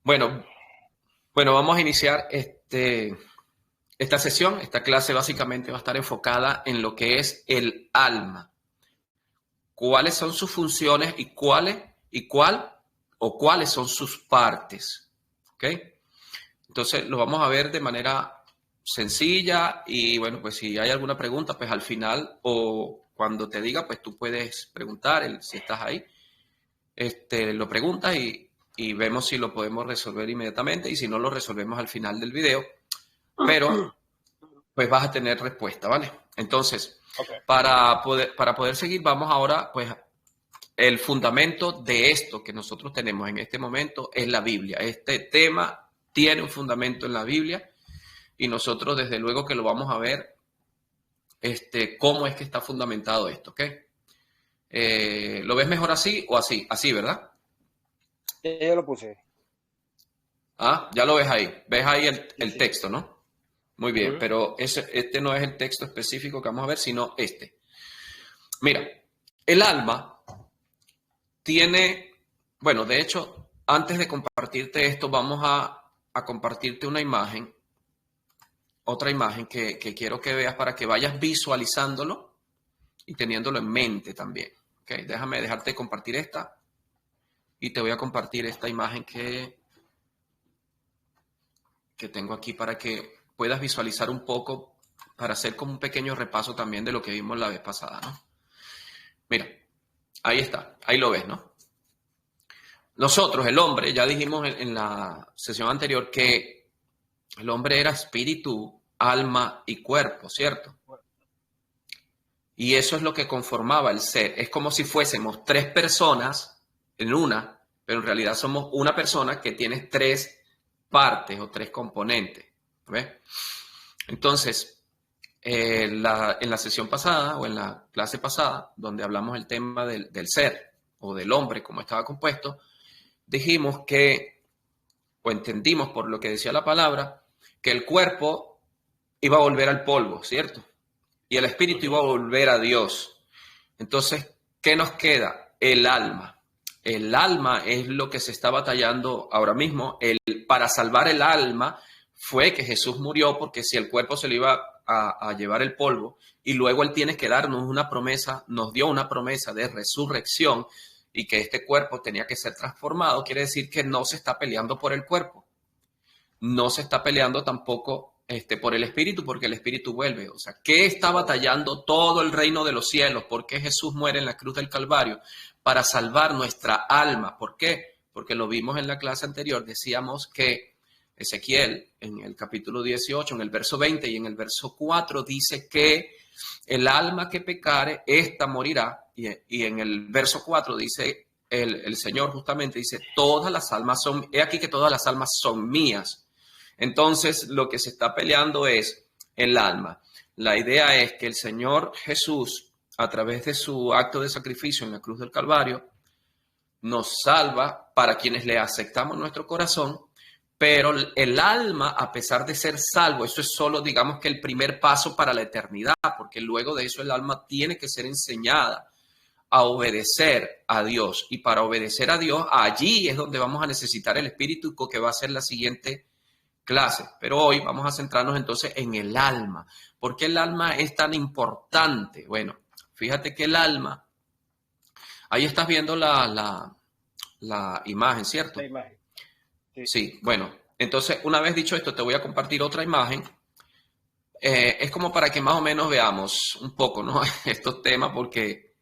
Bueno, bueno, vamos a iniciar esta sesión. Esta clase básicamente va a estar enfocada en lo que es el alma. ¿Cuáles son sus funciones y cuáles son sus partes? ¿Ok? Entonces lo vamos a ver de manera sencilla y bueno, pues si hay alguna pregunta, pues al final o cuando te diga, pues tú puedes preguntar si estás ahí. Lo preguntas y vemos si lo podemos resolver inmediatamente y si no lo resolvemos al final del video, pero pues vas a tener respuesta, ¿vale? Entonces, Okay. para poder seguir, vamos ahora, pues el fundamento de esto que nosotros tenemos en este momento es la Biblia. Este tema tiene un fundamento en la Biblia y nosotros desde luego que lo vamos a ver cómo es que está fundamentado esto, ¿ok? ¿Lo ves mejor así o así? Así, ¿verdad? Ya lo puse. Ah, ya lo ves ahí. Ves ahí Sí, el sí. texto, ¿no? Muy bien, Ujú. pero este no es el texto específico que vamos a ver, sino este. Mira, el alma tiene, bueno, de hecho, antes de compartirte esto, vamos a compartirte una imagen, otra imagen que quiero que veas para que vayas visualizándolo y teniéndolo en mente también. ¿Ok? Déjame dejarte compartir esta y te voy a compartir esta imagen que tengo aquí para que puedas visualizar un poco, para hacer como un pequeño repaso también de lo que vimos la vez pasada, ¿no? Mira, ahí está, ahí lo ves, ¿no? Nosotros, el hombre, ya dijimos en la sesión anterior que el hombre era espíritu, alma y cuerpo, ¿cierto? Y eso es lo que conformaba el ser. Es como si fuésemos tres personas en una, pero en realidad somos una persona que tiene tres partes o tres componentes. ¿Ves? Entonces, en la sesión pasada o en la clase pasada, donde hablamos el tema del ser o del hombre, como estaba compuesto, dijimos que, o entendimos por lo que decía la palabra, que el cuerpo iba a volver al polvo, ¿cierto? Y el espíritu iba a Ujú. volver a Dios. Entonces, ¿qué nos queda? El alma. El alma es lo que se está batallando ahora mismo. Para salvar el alma fue que Jesús murió, porque si el cuerpo se le iba a llevar el polvo, y luego Él tiene que darnos una promesa, nos dio una promesa de resurrección, y que este cuerpo tenía que ser transformado, quiere decir que no se está peleando por el cuerpo, no se está peleando tampoco por el espíritu, porque el espíritu vuelve. O sea, ¿qué está batallando todo el reino de los cielos? ¿Por qué Jesús muere en la cruz del Calvario? Para salvar nuestra alma. ¿Por qué? Porque lo vimos en la clase anterior. Decíamos que Ezequiel, en el capítulo 18, en el verso 20 y en el verso 4, dice que el alma que pecare, ésta morirá. Y en el verso 4 dice el Señor justamente, dice, todas las almas son, he aquí que todas las almas son mías. Entonces, lo que se está peleando es el alma. La idea es que el Señor Jesús, a través de su acto de sacrificio en la cruz del Calvario, nos salva para quienes le aceptamos nuestro corazón, pero el alma, a pesar de ser salvo, eso es solo, digamos que el primer paso para la eternidad, porque luego de eso el alma tiene que ser enseñada a obedecer a Dios. Y para obedecer a Dios, allí es donde vamos a necesitar el Espíritu, que va a ser la siguiente clase. Pero hoy vamos a centrarnos entonces en el alma. ¿Por qué el alma es tan importante? Bueno, fíjate que el alma, ahí estás viendo la imagen, La ¿cierto? imagen. Sí. Sí, bueno, entonces una vez dicho esto, te voy a compartir otra imagen. Es como para que más o menos veamos un poco, ¿no? Estos temas porque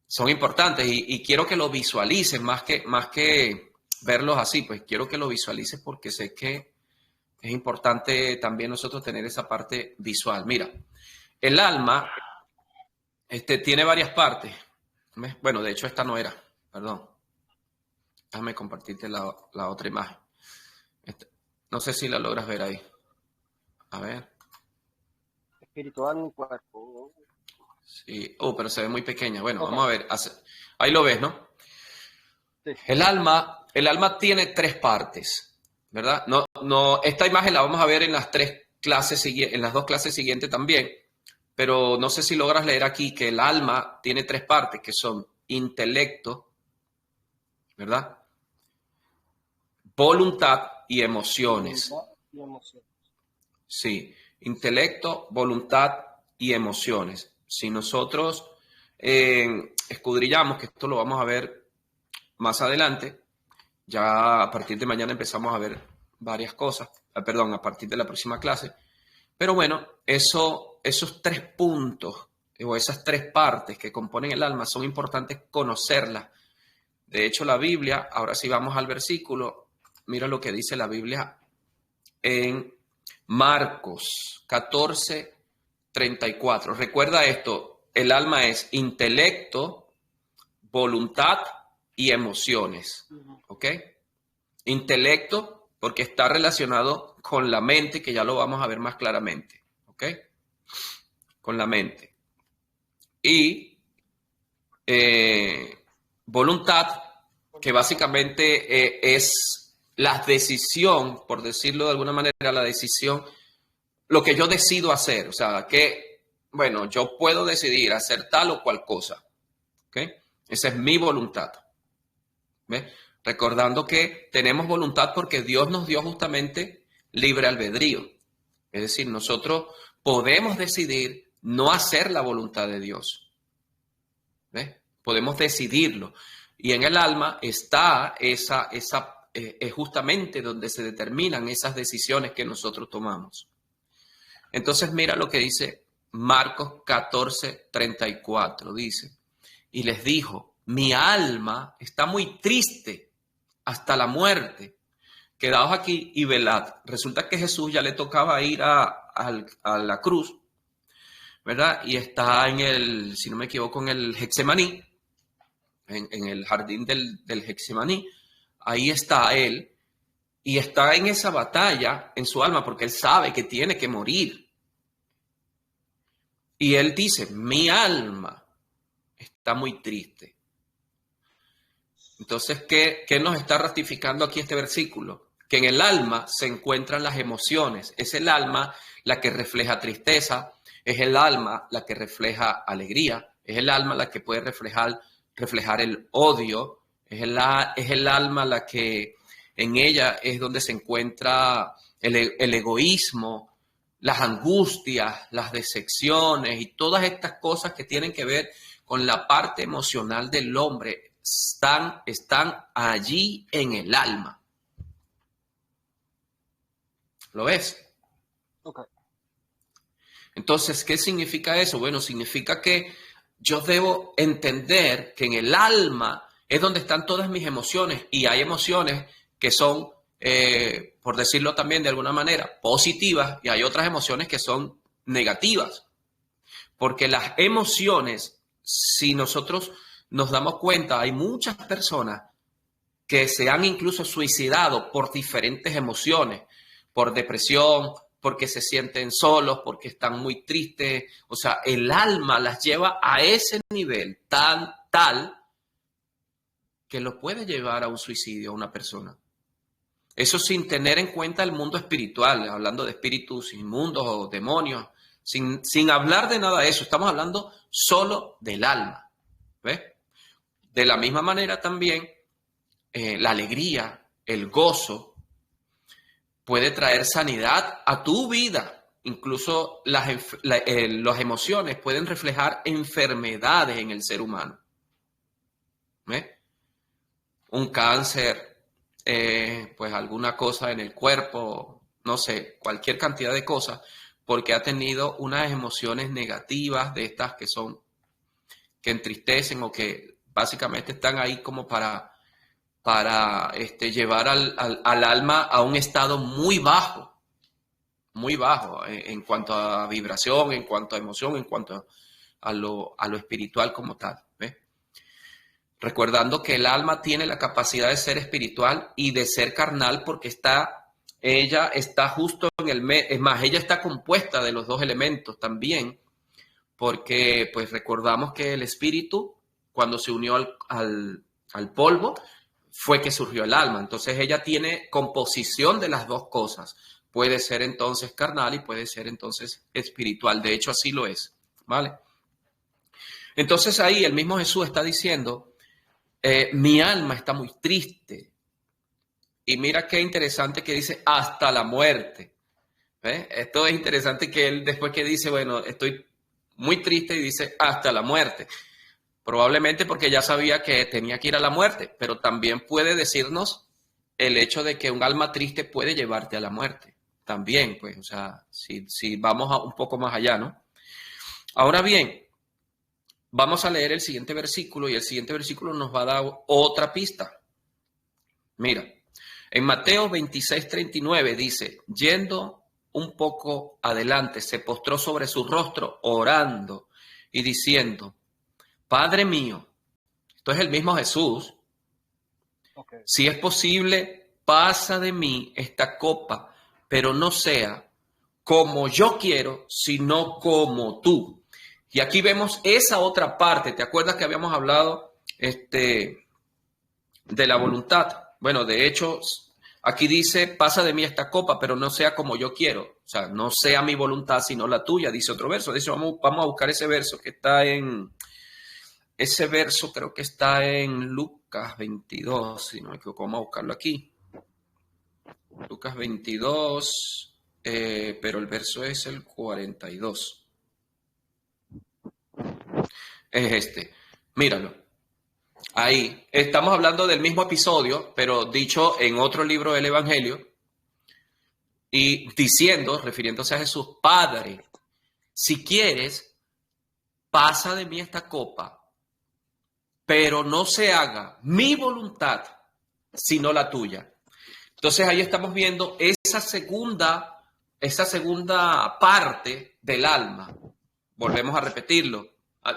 son importantes y quiero que lo visualices más que verlos así, pues quiero que lo visualices porque sé que es importante también nosotros tener esa parte visual. Mira, el alma tiene varias partes. ¿Ves? Bueno, de hecho esta no era, perdón. Déjame compartirte la otra imagen. No sé si la logras ver ahí. A ver. Espiritual, mi cuerpo. Sí. Pero se ve muy pequeña. Bueno, vamos a ver. Ahí lo ves, ¿no? Sí. El alma tiene tres partes, ¿verdad? No, no, esta imagen la vamos a ver en las en las dos clases siguientes también, pero no sé si logras leer aquí que el alma tiene tres partes, que son intelecto, ¿verdad? voluntad y emociones. voluntad y emoción. Sí, intelecto, voluntad y emociones. Si nosotros escudriñamos, que esto lo vamos a ver más adelante, ya a partir de mañana empezamos a ver varias cosas, perdón, a partir de la próxima clase. Pero bueno, esos 3 puntos o esas 3 partes que componen el alma son importantes conocerlas. De hecho, la Biblia, ahora sí vamos al versículo, mira lo que dice la Biblia en Marcos 14:34. Recuerda esto, el alma es intelecto, voluntad y emociones. ¿Ok? Intelecto, porque está relacionado con la mente, que ya lo vamos a ver más claramente. ¿Ok? Con la mente. Y voluntad, que básicamente es la decisión, por decirlo de alguna manera, la decisión, lo que yo decido hacer. O sea, que, bueno, yo puedo decidir hacer tal o cual cosa. ¿Ok? Esa es mi voluntad. ¿Ves? Recordando que tenemos voluntad porque Dios nos dio justamente libre albedrío. Es decir, nosotros podemos decidir no hacer la voluntad de Dios. ¿Ves? Podemos decidirlo. Y en el alma está es justamente donde se determinan esas decisiones que nosotros tomamos. Entonces mira lo que dice Marcos 14:34. Dice, y les dijo, mi alma está muy triste hasta la muerte. Quedaos aquí y velad. Resulta que Jesús ya le tocaba ir a la cruz, ¿verdad? Y está en el, si no me equivoco, en el Getsemaní, en el jardín del Getsemaní. Ahí está él y está en esa batalla en su alma porque él sabe que tiene que morir. Y él dice, mi alma está muy triste. Entonces, ¿qué nos está ratificando aquí este versículo? Que en el alma se encuentran las emociones. Es el alma la que refleja tristeza, es el alma la que refleja alegría, es el alma la que puede reflejar el odio, es el alma la que en ella es donde se encuentra el egoísmo, las angustias, las decepciones y todas estas cosas que tienen que ver con la parte emocional del hombre están allí en el alma. ¿Lo ves? Okay. Entonces, ¿qué significa eso? Bueno, significa que yo debo entender que en el alma es donde están todas mis emociones y hay emociones que son, por decirlo también de alguna manera, positivas y hay otras emociones que son negativas. Porque las emociones, si nosotros nos damos cuenta, hay muchas personas que se han incluso suicidado por diferentes emociones, por depresión, porque se sienten solos, porque están muy tristes. O sea, el alma las lleva a ese nivel tal que lo puede llevar a un suicidio a una persona. Eso sin tener en cuenta el mundo espiritual, hablando de espíritus inmundos o demonios, sin hablar de nada de eso. Estamos hablando solo del alma. ¿Ves? De la misma manera también, la alegría, el gozo, puede traer sanidad a tu vida. Incluso las emociones pueden reflejar enfermedades en el ser humano. ¿Ves? Un cáncer, pues alguna cosa en el cuerpo, no sé, cualquier cantidad de cosas, porque ha tenido unas emociones negativas de estas que entristecen o que básicamente están ahí como para llevar al alma a un estado muy bajo en cuanto a vibración, en cuanto a emoción, en cuanto a lo espiritual como tal. ¿Ves? Recordando que el alma tiene la capacidad de ser espiritual y de ser carnal porque ella está justo en el medio, es más, ella está compuesta de los 2 elementos también, porque pues recordamos que el espíritu, cuando se unió al polvo, fue que surgió el alma. Entonces ella tiene composición de las 2 cosas. Puede ser entonces carnal y puede ser entonces espiritual. De hecho, así lo es. ¿Vale? Entonces ahí el mismo Jesús está diciendo, mi alma está muy triste. Y mira qué interesante que dice hasta la muerte. ¿Ves? Esto es interesante que él después que dice, bueno, estoy muy triste y dice hasta la muerte. Probablemente porque ya sabía que tenía que ir a la muerte, pero también puede decirnos el hecho de que un alma triste puede llevarte a la muerte. También, pues, o sea, si vamos un poco más allá, ¿no? Ahora bien, vamos a leer el siguiente versículo y el siguiente versículo nos va a dar otra pista. Mira, en Mateo 26:39 dice, yendo un poco adelante, se postró sobre su rostro orando y diciendo, Padre mío, esto es el mismo Jesús, Okay. si es posible, pasa de mí esta copa, pero no sea como yo quiero, sino como tú. Y aquí vemos esa otra parte. ¿Te acuerdas que habíamos hablado de la voluntad? Bueno, de hecho, aquí dice, pasa de mí esta copa, pero no sea como yo quiero. O sea, no sea mi voluntad, sino la tuya, dice otro verso. Dice, vamos a buscar ese verso que está en... Ese verso creo que está en Lucas 22, si no me equivoco, vamos a buscarlo aquí. Lucas 22, pero el verso es el 42. Es este. Míralo. Ahí. Estamos hablando del mismo episodio, pero dicho en otro libro del Evangelio. Y diciendo, refiriéndose a Jesús, Padre, si quieres, pasa de mí esta copa, pero no se haga mi voluntad, sino la tuya. Entonces ahí estamos viendo esa segunda parte del alma. Volvemos a repetirlo.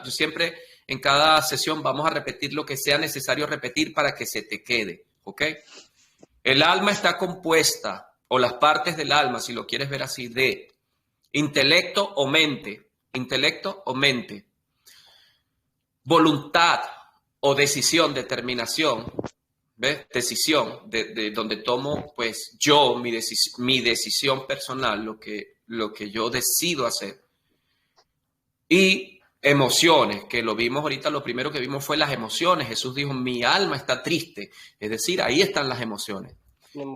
Yo siempre en cada sesión vamos a repetir lo que sea necesario repetir para que se te quede, ¿ok? El alma está compuesta, o las partes del alma, si lo quieres ver así, de intelecto o mente, voluntad o decisión, determinación, ¿ves? Decisión, de donde tomo, pues, yo, mi decisión personal, lo que yo decido hacer. Y emociones, que lo vimos ahorita, lo primero que vimos fue las emociones. Jesús dijo, mi alma está triste. Es decir, ahí están las emociones.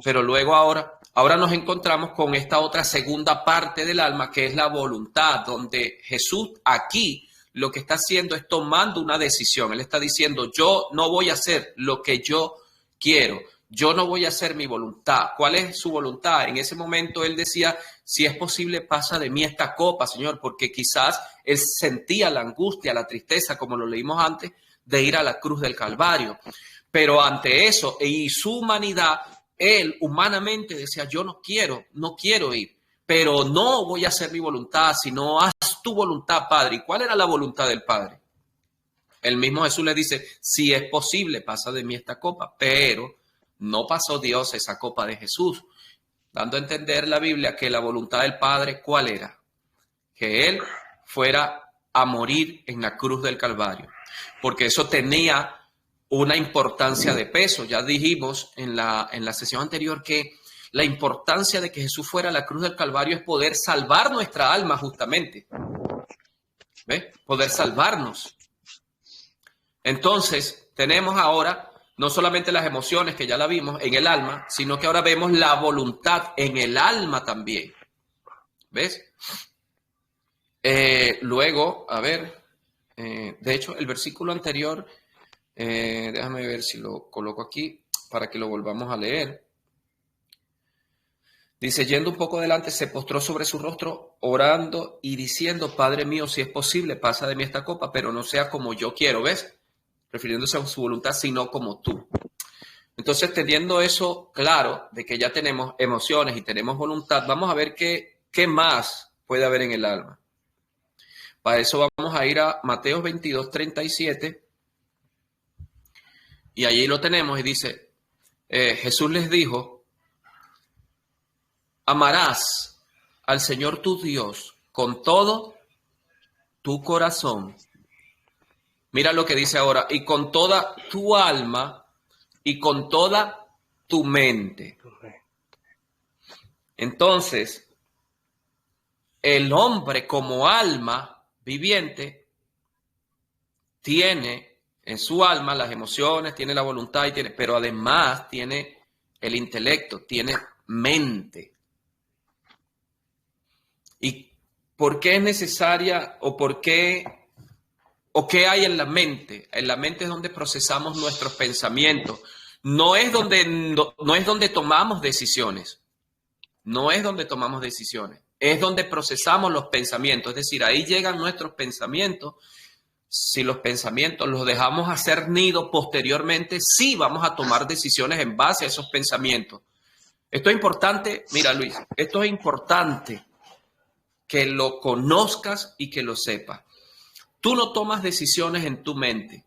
Pero luego ahora nos encontramos con esta otra segunda parte del alma, que es la voluntad, donde Jesús aquí lo que está haciendo es tomando una decisión. Él está diciendo, yo no voy a hacer lo que yo quiero, yo no voy a hacer mi voluntad. ¿Cuál es su voluntad? En ese momento él decía, si es posible, pasa de mí esta copa, Señor, porque quizás él sentía la angustia, la tristeza, como lo leímos antes, de ir a la cruz del Calvario. Pero ante eso y su humanidad, él humanamente decía, yo no quiero ir, pero no voy a hacer mi voluntad, sino haz tu voluntad, Padre. ¿Y cuál era la voluntad del Padre? El mismo Jesús le dice, si es posible, pasa de mí esta copa, pero no pasó Dios esa copa de Jesús, dando a entender la Biblia que la voluntad del Padre, ¿cuál era? Que Él fuera a morir en la cruz del Calvario, porque eso tenía una importancia de peso. Ya dijimos en la sesión anterior que la importancia de que Jesús fuera a la cruz del Calvario es poder salvar nuestra alma justamente. ¿Ves? Poder salvarnos. Entonces, tenemos ahora no solamente las emociones, que ya la vimos en el alma, sino que ahora vemos la voluntad en el alma también. ¿Ves? Luego, a ver, de hecho, el versículo anterior, déjame ver si lo coloco aquí para que lo volvamos a leer. Dice, yendo un poco adelante, se postró sobre su rostro, orando y diciendo, Padre mío, si es posible, pasa de mí esta copa, pero no sea como yo quiero, ¿ves? Refiriéndose a su voluntad, sino como tú. Entonces, teniendo eso claro, de que ya tenemos emociones y tenemos voluntad, vamos a ver qué más puede haber en el alma. Para eso vamos a ir a Mateo 22:37, y allí lo tenemos, y dice, Jesús les dijo, amarás al Señor tu Dios con todo tu corazón. Mira lo que dice ahora, y con toda tu alma y con toda tu mente. Entonces, el hombre como alma viviente tiene en su alma las emociones, tiene la voluntad, pero además tiene el intelecto, tiene mente. ¿Y por qué es necesaria o por qué o qué hay en la mente? En la mente es donde procesamos nuestros pensamientos. No es donde tomamos decisiones. No es donde tomamos decisiones. Es donde procesamos los pensamientos. Es decir, ahí llegan nuestros pensamientos. Si los pensamientos los dejamos hacer nido posteriormente, sí vamos a tomar decisiones en base a esos pensamientos. Esto es importante, mira Luis, esto es importante que lo conozcas y que lo sepas. Tú no tomas decisiones en tu mente.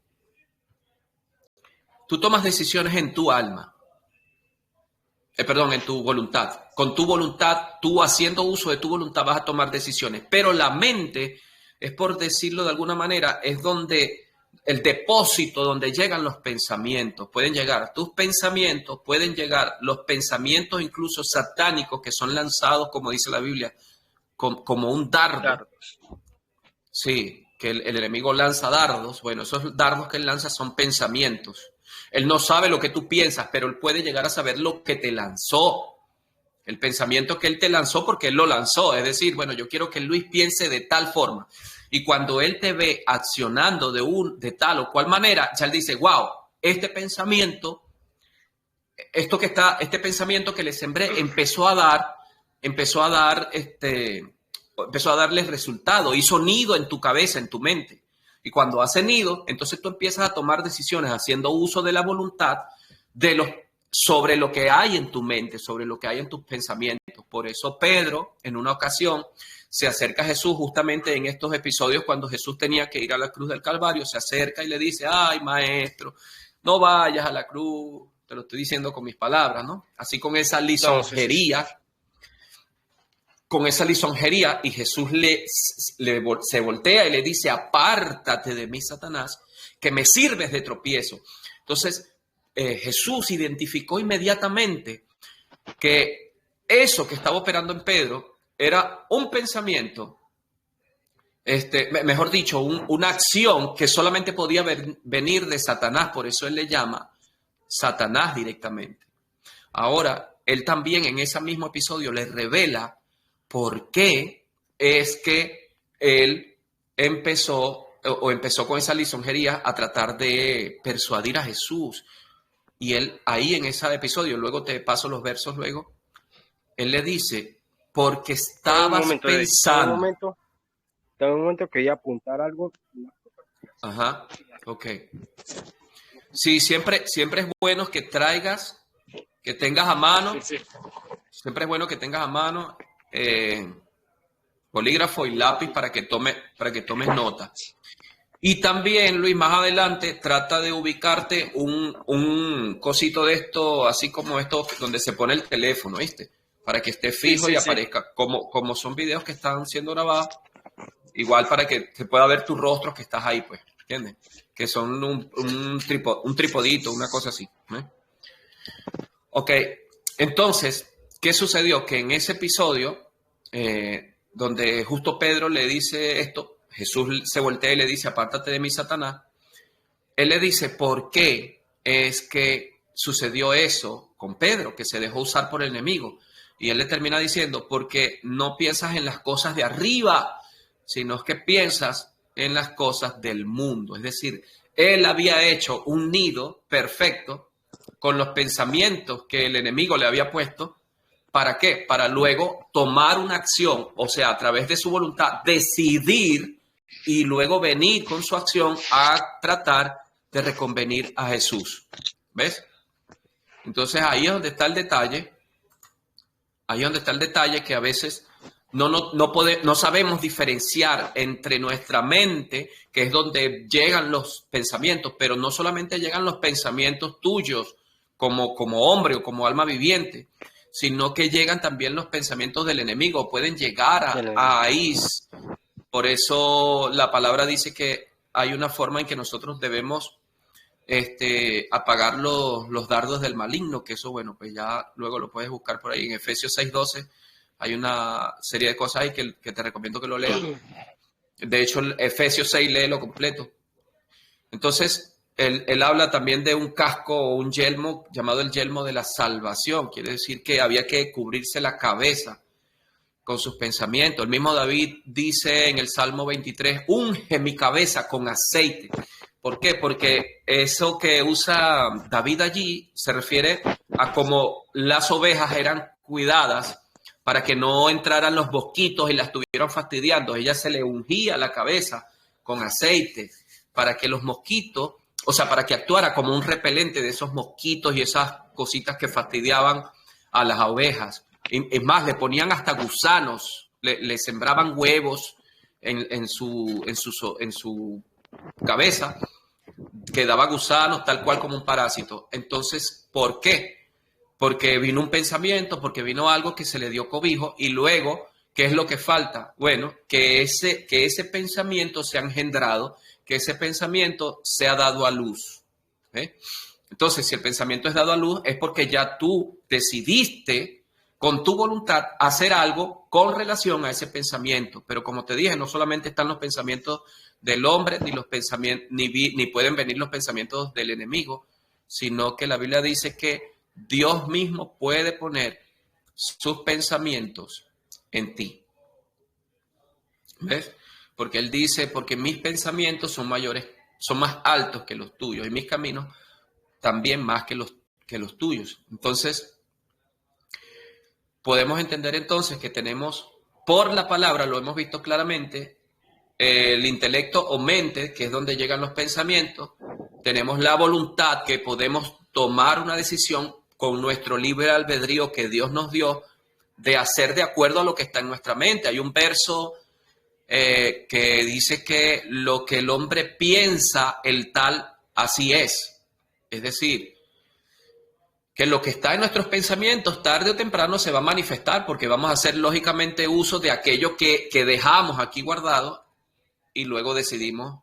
Tú tomas decisiones en tu alma. En tu voluntad. Con tu voluntad, tú haciendo uso de tu voluntad vas a tomar decisiones. Pero la mente, es por decirlo de alguna manera, es donde el depósito donde llegan los pensamientos. Pueden llegar tus pensamientos, pueden llegar los pensamientos incluso satánicos que son lanzados, como dice la Biblia, como un dardo. Sí, que el enemigo lanza dardos. Bueno, esos dardos que él lanza son pensamientos. Él no sabe lo que tú piensas, pero él puede llegar a saber lo que te lanzó. El pensamiento que él te lanzó porque él lo lanzó. Es decir, bueno, yo quiero que Luis piense de tal forma. Y cuando él te ve accionando de tal o cual manera, ya él dice, wow, este pensamiento que le sembré empezó a darle resultado, hizo nido en tu cabeza, en tu mente. Y cuando hace nido, entonces tú empiezas a tomar decisiones haciendo uso de la voluntad sobre lo que hay en tu mente, sobre lo que hay en tus pensamientos. Por eso Pedro, en una ocasión, se acerca a Jesús justamente en estos episodios cuando Jesús tenía que ir a la cruz del Calvario, se acerca y le dice, ay, maestro, no vayas a la cruz. Te lo estoy diciendo con mis palabras, ¿no? Así con esa lisonjería. No, sí. Con esa lisonjería, y Jesús se voltea y le dice, apártate de mí, Satanás, que me sirves de tropiezo. Entonces, Jesús identificó inmediatamente que eso que estaba operando en Pedro era un pensamiento, mejor dicho, una acción que solamente podía venir de Satanás, por eso él le llama Satanás directamente. Ahora, él también en ese mismo episodio le revela por qué es que él empezó con esa lisonjería a tratar de persuadir a Jesús. Y él ahí en ese episodio, luego te paso los versos luego, él le dice, porque estabas pensando... En un momento quería apuntar algo. Ajá, ok. Sí, siempre es bueno que traigas, que tengas a mano, sí. Siempre es bueno que tengas a mano bolígrafo y lápiz para que tomes nota. Y también, Luis, más adelante trata de ubicarte un cosito de esto, así como esto donde se pone el teléfono, ¿viste? Para que esté fijo y aparezca. Sí. Como son videos que están siendo grabados, igual para que se pueda ver tu rostro que estás ahí, pues, ¿entiendes? Que son un tripodito, una cosa así. Ok, entonces, ¿qué sucedió? Que en ese episodio, donde justo Pedro le dice esto, Jesús se voltea y le dice, apártate de mí, Satanás. Él le dice, ¿por qué es que sucedió eso con Pedro, que se dejó usar por el enemigo? Y él le termina diciendo, porque no piensas en las cosas de arriba, sino que piensas en las cosas del mundo. Es decir, él había hecho un nido perfecto con los pensamientos que el enemigo le había puesto. ¿Para qué? Para luego tomar una acción, o sea, a través de su voluntad, decidir y luego venir con su acción a tratar de reconvenir a Jesús. ¿Ves? Entonces ahí es donde está el detalle. Ahí es donde está el detalle que a veces no sabemos diferenciar entre nuestra mente, que es donde llegan los pensamientos, pero no solamente llegan los pensamientos tuyos como hombre o como alma viviente, sino que llegan también los pensamientos del enemigo, pueden llegar a ahí. Por eso la palabra dice que hay una forma en que nosotros debemos apagar los dardos del maligno, que eso, bueno, pues ya luego lo puedes buscar por ahí en Efesios 6:12. Hay una serie de cosas ahí que te recomiendo que lo leas. De hecho, Efesios 6, léelo completo. Entonces, Él habla también de un casco o un yelmo llamado el yelmo de la salvación. Quiere decir que había que cubrirse la cabeza con sus pensamientos. El mismo David dice en el Salmo 23, unge mi cabeza con aceite. ¿Por qué? Porque eso que usa David allí se refiere a cómo las ovejas eran cuidadas para que no entraran los mosquitos y las estuvieran fastidiando. Ella se le ungía la cabeza con aceite para que los mosquitos, o sea, para que actuara como un repelente de esos mosquitos y esas cositas que fastidiaban a las ovejas. Es más, le ponían hasta gusanos, le sembraban huevos en su cabeza, que daba gusanos tal cual como un parásito. Entonces, ¿por qué? Porque vino un pensamiento, porque vino algo que se le dio cobijo y luego, ¿qué es lo que falta? Bueno, que ese pensamiento se ha engendrado, que ese pensamiento se ha dado a luz. Entonces, si el pensamiento es dado a luz, es porque ya tú decidiste con tu voluntad hacer algo con relación a ese pensamiento. Pero como te dije, no solamente están los pensamientos del hombre, ni los pensamientos, ni pueden venir los pensamientos del enemigo, sino que la Biblia dice que Dios mismo puede poner sus pensamientos en ti. ¿Ves? Porque Él dice, porque mis pensamientos son mayores, son más altos que los tuyos, y mis caminos también más que los tuyos. Entonces, podemos entender entonces que tenemos, por la palabra, lo hemos visto claramente, el intelecto o mente, que es donde llegan los pensamientos. Tenemos la voluntad, que podemos tomar una decisión con nuestro libre albedrío que Dios nos dio, de hacer de acuerdo a lo que está en nuestra mente. Hay un verso que dice que lo que el hombre piensa, el tal, así es. Es decir, que lo que está en nuestros pensamientos tarde o temprano se va a manifestar, porque vamos a hacer lógicamente uso de aquello que dejamos aquí guardado y luego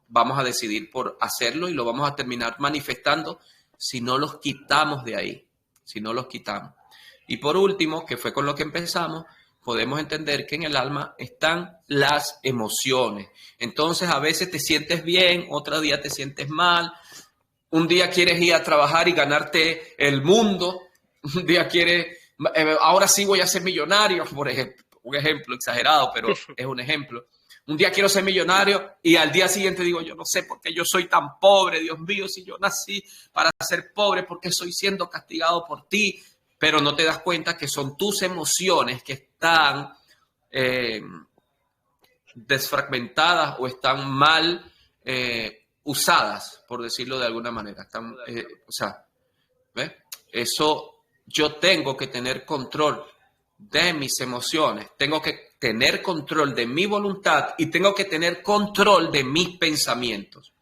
vamos a decidir por hacerlo y lo vamos a terminar manifestando si no los quitamos de ahí, si no los quitamos. Y por último, que fue con lo que empezamos, podemos entender que en el alma están las emociones. Entonces a veces te sientes bien, otro día te sientes mal. Un día quieres ir a trabajar y ganarte el mundo. Un día quieres, ahora sí voy a ser millonario, por ejemplo. Un ejemplo exagerado, pero es un ejemplo. Un día quiero ser millonario y al día siguiente digo, yo no sé por qué yo soy tan pobre, Dios mío, si yo nací para ser pobre, ¿por qué estoy siendo castigado por ti? Pero no te das cuenta que son tus emociones que están desfragmentadas o están mal usadas, por decirlo de alguna manera. Están, o sea, ¿ves? Eso yo tengo que tener control de mis emociones, tengo que tener control de mi voluntad y tengo que tener control de mis pensamientos.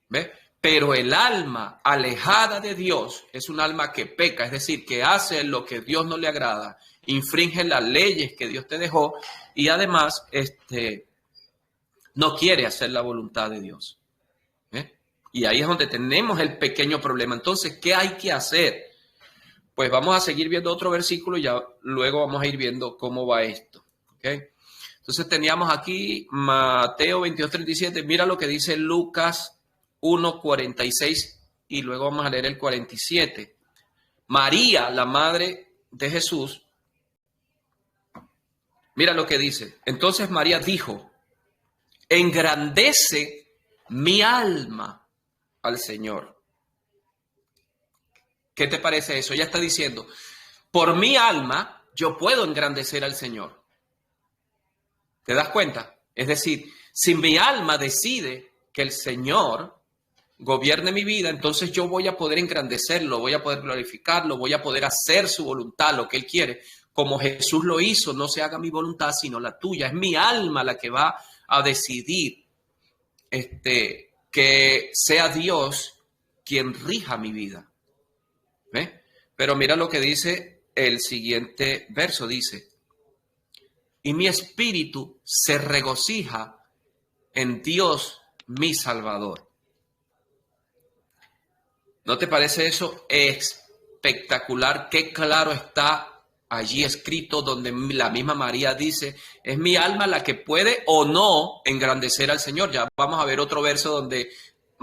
¿Ves? Pero el alma alejada de Dios es un alma que peca, es decir, que hace lo que Dios no le agrada, infringe las leyes que Dios te dejó y además no quiere hacer la voluntad de Dios. Y ahí es donde tenemos el pequeño problema. Entonces, ¿qué hay que hacer? Pues vamos a seguir viendo otro versículo y ya luego vamos a ir viendo cómo va esto. ¿Okay? Entonces teníamos aquí Mateo 22:37. Mira lo que dice Lucas 1:46 y luego vamos a leer el 47. María, la madre de Jesús, mira lo que dice. Entonces María dijo, engrandece mi alma al Señor. ¿Qué te parece eso? Ella está diciendo, por mi alma yo puedo engrandecer al Señor. ¿Te das cuenta? Es decir, si mi alma decide que el Señor gobierne mi vida, entonces yo voy a poder engrandecerlo, voy a poder glorificarlo, voy a poder hacer su voluntad, lo que Él quiere. Como Jesús lo hizo, no se haga mi voluntad, sino la tuya. Es mi alma la que va a decidir que sea Dios quien rija mi vida. ¿Ves? Pero mira lo que dice el siguiente verso, dice, y mi espíritu se regocija en Dios mi Salvador. ¿No te parece eso espectacular? Qué claro está allí escrito donde la misma María dice, es mi alma la que puede o no engrandecer al Señor. Ya vamos a ver otro verso donde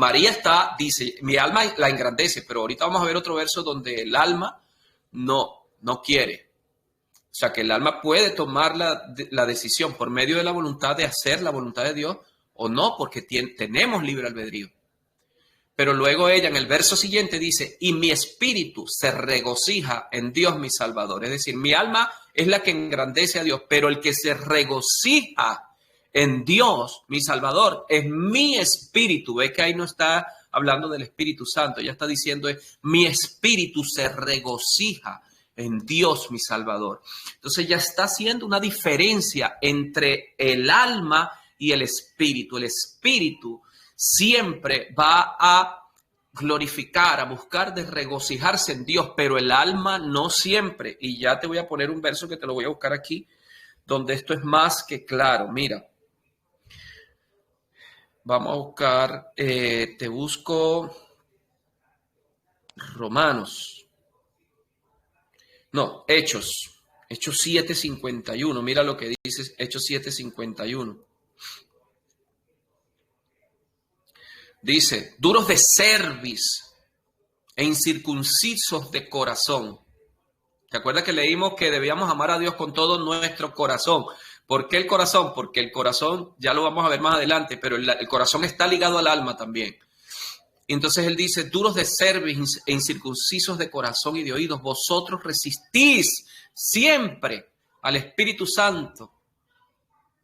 María dice, mi alma la engrandece, pero ahorita vamos a ver otro verso donde el alma no quiere. O sea, que el alma puede tomar la decisión por medio de la voluntad de hacer la voluntad de Dios o no, porque tenemos libre albedrío. Pero luego ella en el verso siguiente dice, y mi espíritu se regocija en Dios mi Salvador. Es decir, mi alma es la que engrandece a Dios, pero el que se regocija en Dios mi Salvador es mi espíritu. Ve que ahí no está hablando del Espíritu Santo, ya está diciendo mi espíritu se regocija en Dios mi Salvador. Entonces ya está haciendo una diferencia entre el alma y el espíritu. El espíritu siempre va a glorificar, a buscar de regocijarse en Dios, pero el alma no siempre. Y ya te voy a poner un verso que te lo voy a buscar aquí, donde esto es más que claro. Mira, vamos a buscar, te busco Romanos. No, Hechos 7:51. Mira lo que dice Hechos 7:51. Dice, duros de cerviz e incircuncisos de corazón. ¿Te acuerdas que leímos que debíamos amar a Dios con todo nuestro corazón? ¿Por qué el corazón? Porque el corazón, ya lo vamos a ver más adelante, pero el corazón está ligado al alma también. Entonces él dice, duros de cerviz e incircuncisos de corazón y de oídos, vosotros resistís siempre al Espíritu Santo,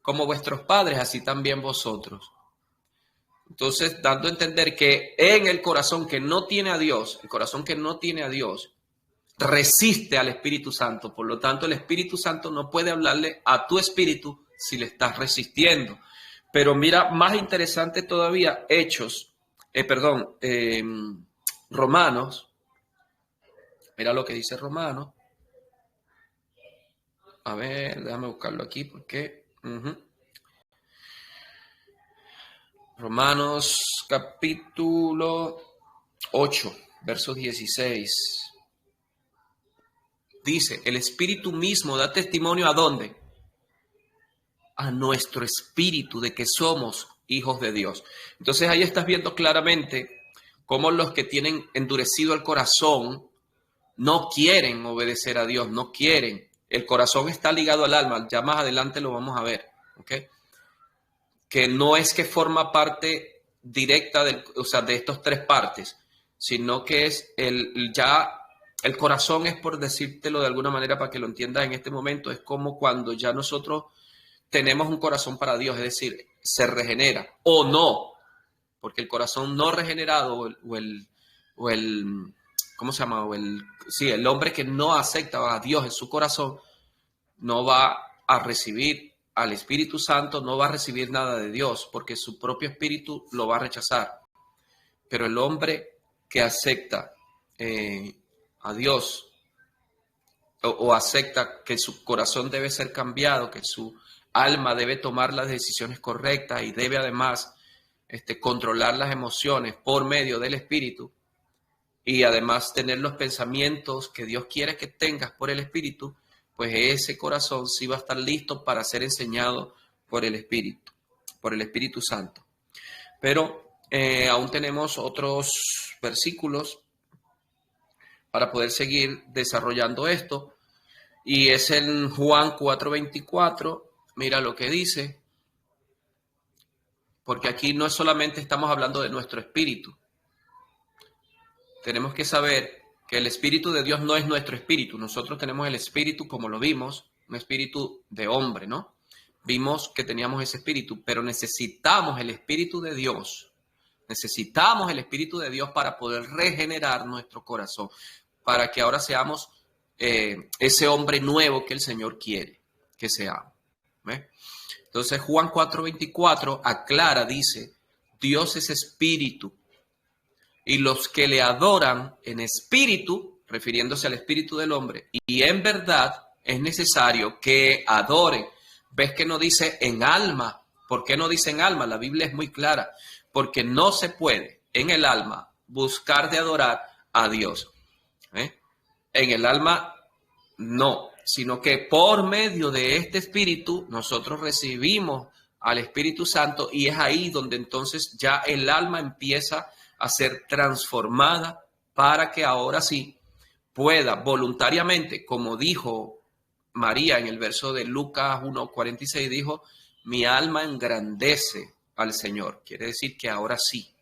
como vuestros padres, así también vosotros. Entonces, dando a entender que en el corazón que no tiene a Dios, el corazón que no tiene a Dios, resiste al Espíritu Santo. Por lo tanto, el Espíritu Santo no puede hablarle a tu espíritu si le estás resistiendo. Pero mira, más interesante todavía, Romanos. Mira lo que dice Romanos. A ver, déjame buscarlo aquí porque... Romanos capítulo 8, verso 16. Dice, el Espíritu mismo da testimonio ¿a dónde? A nuestro espíritu de que somos hijos de Dios. Entonces ahí estás viendo claramente cómo los que tienen endurecido el corazón no quieren obedecer a Dios, no quieren. El corazón está ligado al alma, ya más adelante lo vamos a ver, ¿ok? Que no es que forma parte directa de estos tres partes, sino que es el corazón, es por decírtelo de alguna manera para que lo entiendas en este momento, es como cuando ya nosotros tenemos un corazón para Dios, es decir, se regenera o no, porque el corazón no regenerado ¿cómo se llama? El hombre que no acepta a Dios en su corazón no va a recibir al Espíritu Santo, no va a recibir nada de Dios, porque su propio espíritu lo va a rechazar. Pero el hombre que acepta a Dios o acepta que su corazón debe ser cambiado, que su alma debe tomar las decisiones correctas y debe además controlar las emociones por medio del Espíritu y además tener los pensamientos que Dios quiere que tengas por el Espíritu, pues ese corazón sí va a estar listo para ser enseñado por el Espíritu Santo. Pero aún tenemos otros versículos para poder seguir desarrollando esto. Y es en Juan 4:24, mira lo que dice, porque aquí no solamente estamos hablando de nuestro espíritu. Tenemos que saber que el Espíritu de Dios no es nuestro espíritu. Nosotros tenemos el espíritu, como lo vimos, un espíritu de hombre, ¿no? Vimos que teníamos ese espíritu, pero necesitamos el Espíritu de Dios. Necesitamos el Espíritu de Dios para poder regenerar nuestro corazón, para que ahora seamos ese hombre nuevo que el Señor quiere que seamos. ¿Ve? Entonces Juan 4:24 aclara, dice, Dios es espíritu. Y los que le adoran en espíritu, refiriéndose al espíritu del hombre, y en verdad es necesario que adoren. ¿Ves que no dice en alma? ¿Por qué no dice en alma? La Biblia es muy clara. Porque no se puede en el alma buscar de adorar a Dios. En el alma no, sino que por medio de este espíritu nosotros recibimos al Espíritu Santo, y es ahí donde entonces ya el alma empieza a ser transformada para que ahora sí pueda voluntariamente, como dijo María en el verso de Lucas 1:46, dijo, mi alma engrandece al Señor. Quiere decir que ahora sí,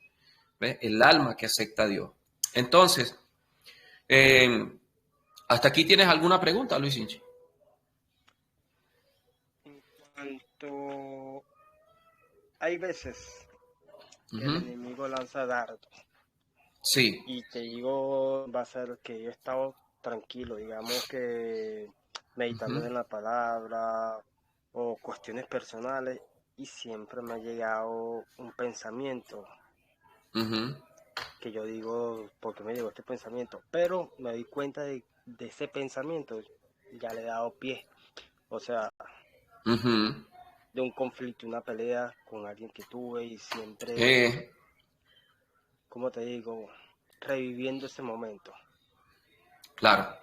¿ves? El alma que acepta a Dios. Entonces, ¿hasta aquí tienes alguna pregunta, Luis Inchi? En cuanto hay veces que el Uh-huh. enemigo lanza dardos Sí. y te digo, va a ser que yo he estado tranquilo, digamos que meditando Uh-huh. en la palabra o cuestiones personales y siempre me ha llegado un pensamiento Uh-huh. que yo digo, ¿por qué me llegó este pensamiento? Pero me doy cuenta de ese pensamiento, ya le he dado pie, o sea, Uh-huh. de un conflicto, una pelea con alguien que tuve y siempre, Eh, como te digo, reviviendo ese momento, claro.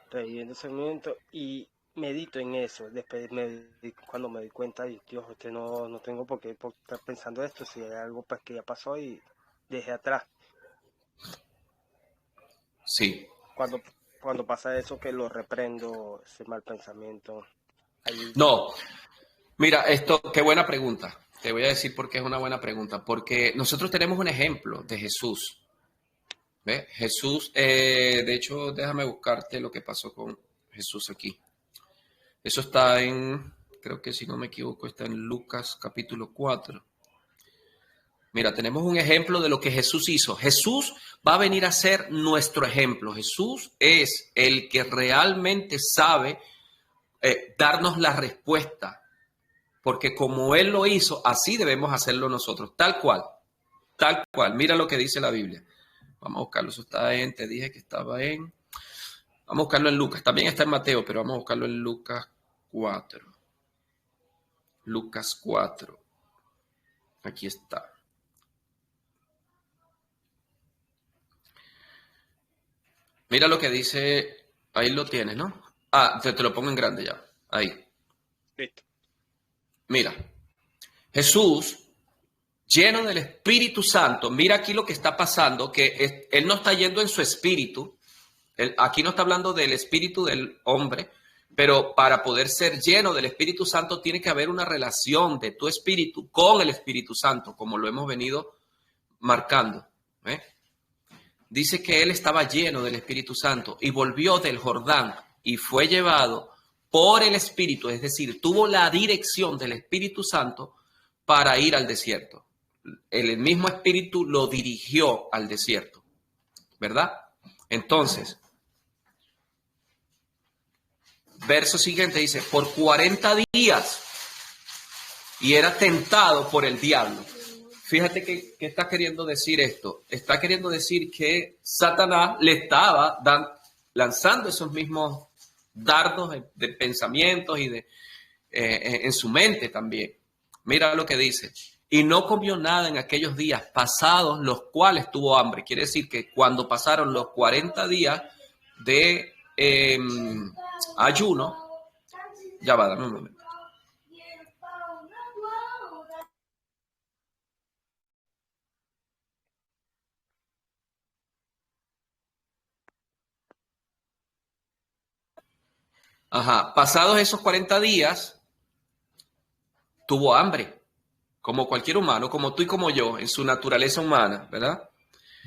y medito en eso. Después cuando me doy cuenta, y Dios, no tengo por qué estar pensando esto, si hay algo pues que ya pasó y dejé atrás. Sí. Cuando, cuando pasa eso que lo reprendo, ese mal pensamiento, ahí No, mira, esto, qué buena pregunta. Te voy a decir por qué es una buena pregunta. Porque nosotros tenemos un ejemplo de Jesús. ¿Ves? Jesús, de hecho, déjame buscarte lo que pasó con Jesús aquí. Eso está creo que si no me equivoco, está en Lucas capítulo 4. Mira, tenemos un ejemplo de lo que Jesús hizo. Jesús va a venir a ser nuestro ejemplo. Jesús es el que realmente sabe darnos la respuesta, porque como Él lo hizo, así debemos hacerlo nosotros, tal cual, tal cual. Mira lo que dice la Biblia. Vamos a buscarlo, eso está te dije que estaba vamos a buscarlo en Lucas, también está en Mateo, pero vamos a buscarlo en Lucas 4. Lucas 4, aquí está. Mira lo que dice, ahí lo tienes, ¿no? Ah, te lo pongo en grande ya, ahí. listo. Mira, Jesús, lleno del Espíritu Santo, mira aquí lo que está pasando, que Él no está yendo en su espíritu, aquí no está hablando del espíritu del hombre, pero para poder ser lleno del Espíritu Santo tiene que haber una relación de tu espíritu con el Espíritu Santo, como lo hemos venido marcando. ¿Eh? Dice que él estaba lleno del Espíritu Santo y volvió del Jordán y fue llevado por el Espíritu, es decir, tuvo la dirección del Espíritu Santo para ir al desierto. El mismo Espíritu lo dirigió al desierto, ¿verdad? Entonces, verso siguiente dice, por 40 días y era tentado por el diablo. Fíjate que está queriendo decir esto. Está queriendo decir que Satanás le estaba lanzando esos mismos dardos de pensamientos y en su mente también. Mira lo que dice. Y no comió nada en aquellos días pasados, los cuales tuvo hambre. Quiere decir que cuando pasaron los 40 días de ayuno, ya va, dame un momento. Ajá, pasados esos 40 días, tuvo hambre, como cualquier humano, como tú y como yo, en su naturaleza humana, ¿verdad?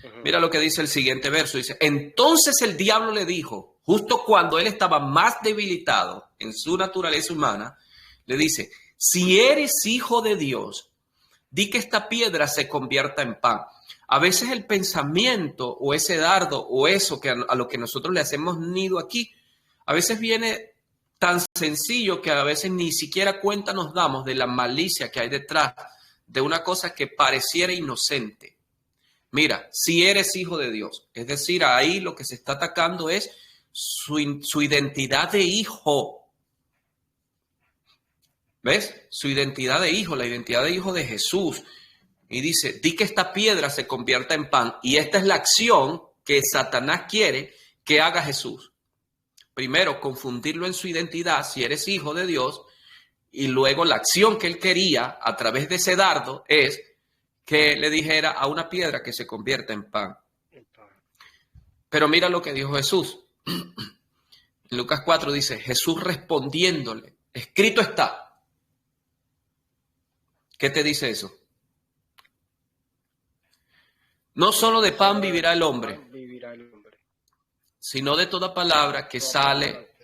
Uh-huh. Mira lo que dice el siguiente verso, dice, entonces el diablo le dijo, justo cuando él estaba más debilitado en su naturaleza humana, le dice, si eres hijo de Dios, di que esta piedra se convierta en pan. A veces el pensamiento o ese dardo o eso que a lo que nosotros le hacemos nido aquí, a veces viene tan sencillo que a veces ni siquiera cuenta nos damos de la malicia que hay detrás de una cosa que pareciera inocente. Mira, si eres hijo de Dios, es decir, ahí lo que se está atacando es su identidad de hijo. ¿Ves? Su identidad de hijo, la identidad de hijo de Jesús. Y dice, di que esta piedra se convierta en pan. Y esta es la acción que Satanás quiere que haga Jesús. Primero, confundirlo en su identidad, si eres hijo de Dios. Y luego la acción que él quería a través de ese dardo es que le dijera a una piedra que se convierta en pan. Pero mira lo que dijo Jesús. En Lucas 4 dice, Jesús respondiéndole, escrito está. ¿Qué te dice eso? No solo de pan vivirá el hombre, sino de toda palabra que sale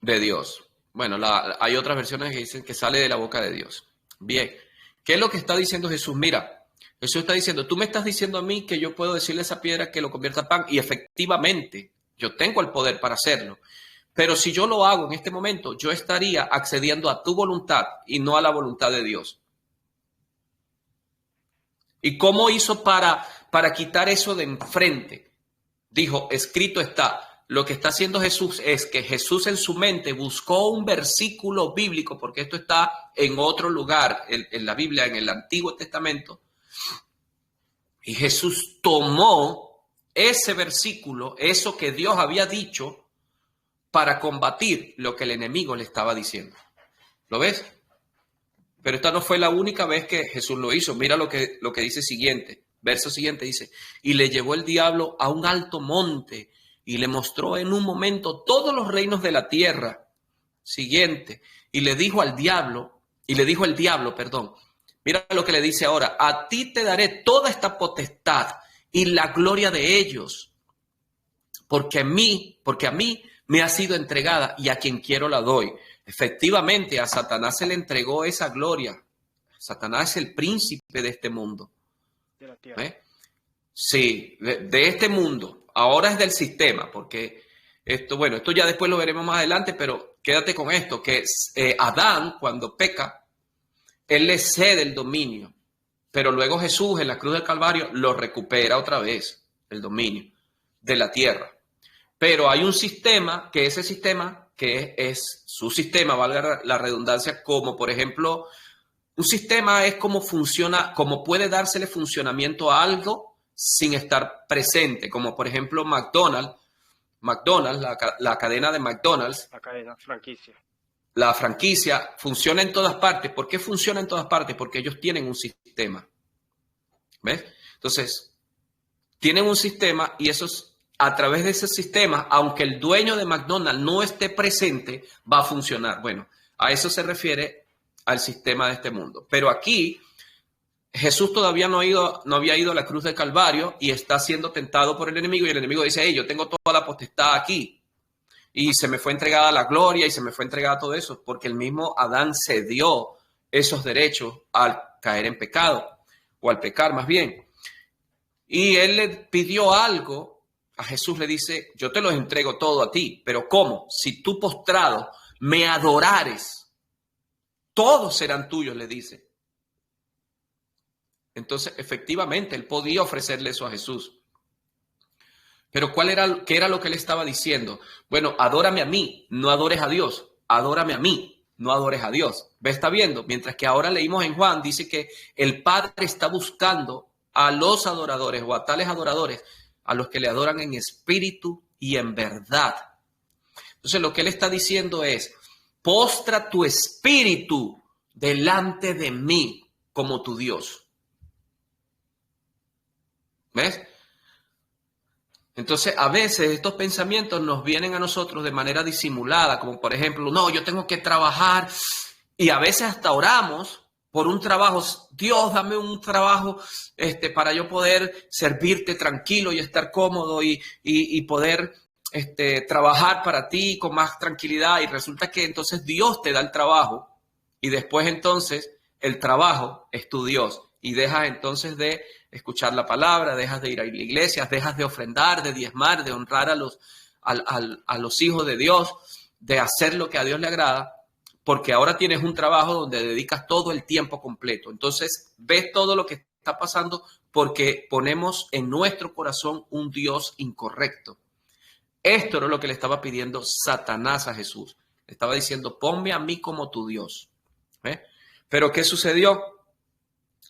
de Dios. Bueno, hay otras versiones que dicen que sale de la boca de Dios. Bien, ¿qué es lo que está diciendo Jesús? Mira, Jesús está diciendo, tú me estás diciendo a mí que yo puedo decirle a esa piedra que lo convierta en pan, y efectivamente yo tengo el poder para hacerlo. Pero si yo lo hago en este momento, yo estaría accediendo a tu voluntad y no a la voluntad de Dios. ¿Y cómo hizo para quitar eso de enfrente? Dijo, escrito está. Lo que está haciendo Jesús es que Jesús en su mente buscó un versículo bíblico, porque esto está en otro lugar, en la Biblia, en el Antiguo Testamento. Y Jesús tomó ese versículo, eso que Dios había dicho, para combatir lo que el enemigo le estaba diciendo. ¿Lo ves? Pero esta no fue la única vez que Jesús lo hizo. Mira lo que dice siguiente. Verso siguiente dice, y le llevó el diablo a un alto monte y le mostró en un momento todos los reinos de la tierra. Siguiente. Y le dijo el diablo, mira lo que le dice ahora, a ti te daré toda esta potestad y la gloria de ellos, porque a mí me ha sido entregada y a quien quiero la doy. Efectivamente, a Satanás se le entregó esa gloria. Satanás es el príncipe de este mundo. De la tierra. Sí, de este mundo. Ahora es del sistema, porque esto ya después lo veremos más adelante, pero quédate con esto, que Adán, cuando peca, él le cede el dominio, pero luego Jesús en la cruz del Calvario lo recupera otra vez, el dominio de la tierra. Pero hay un sistema, que ese sistema, que es su sistema, valga la redundancia, como por ejemplo, un sistema es cómo funciona, cómo puede dársele funcionamiento a algo sin estar presente, como por ejemplo McDonald's, la cadena de McDonald's. La cadena, franquicia. La franquicia funciona en todas partes. ¿Por qué funciona en todas partes? Porque ellos tienen un sistema. ¿Ves? Entonces, tienen un sistema y a través de ese sistema, aunque el dueño de McDonald's no esté presente, va a funcionar. Bueno, a eso se refiere al sistema de este mundo. Pero aquí, Jesús todavía no había ido a la cruz del Calvario y está siendo tentado por el enemigo. Y el enemigo dice, hey, yo tengo toda la potestad aquí. Y se me fue entregada la gloria y se me fue entregada todo eso, porque el mismo Adán cedió esos derechos al caer en pecado, o al pecar más bien. Y él le pidió algo, a Jesús le dice, yo te los entrego todo a ti, pero ¿cómo? Si tú postrado me adorares, todos serán tuyos, le dice. Entonces, efectivamente, él podía ofrecerle eso a Jesús. Pero ¿qué era lo que él estaba diciendo? Bueno, adórame a mí, no adores a Dios. Adórame a mí, no adores a Dios. ¿Ve? Está viendo. Mientras que ahora leímos en Juan, dice que el Padre está buscando a los adoradores o a tales adoradores, a los que le adoran en espíritu y en verdad. Entonces, lo que él está diciendo es, postra tu espíritu delante de mí como tu Dios. ¿Ves? Entonces, a veces estos pensamientos nos vienen a nosotros de manera disimulada, como por ejemplo, no, yo tengo que trabajar, y a veces hasta oramos por un trabajo. Dios, dame un trabajo para yo poder servirte tranquilo y estar cómodo y poder trabajar para ti con más tranquilidad. Y resulta que entonces Dios te da el trabajo y después entonces el trabajo es tu Dios y dejas entonces de escuchar la palabra, dejas de ir a la iglesia, dejas de ofrendar, de diezmar, de honrar a los hijos de Dios, de hacer lo que a Dios le agrada, porque ahora tienes un trabajo donde dedicas todo el tiempo completo. Entonces, ves todo lo que está pasando porque ponemos en nuestro corazón un Dios incorrecto. Esto era lo que le estaba pidiendo Satanás a Jesús. Le estaba diciendo, ponme a mí como tu Dios. Pero ¿qué sucedió?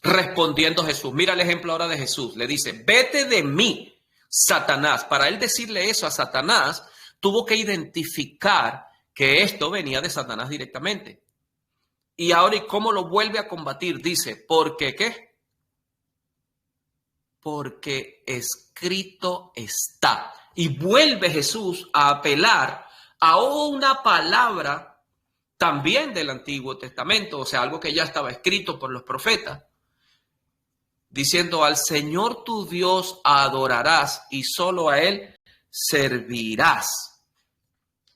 Respondiendo Jesús, mira el ejemplo ahora de Jesús, le dice, vete de mí, Satanás. Para él decirle eso a Satanás, tuvo que identificar que esto venía de Satanás directamente. Y ahora, ¿y cómo lo vuelve a combatir? Dice, ¿porque qué? Porque escrito está. Y vuelve Jesús a apelar a una palabra también del Antiguo Testamento, o sea, algo que ya estaba escrito por los profetas, diciendo, al Señor tu Dios adorarás y solo a Él servirás.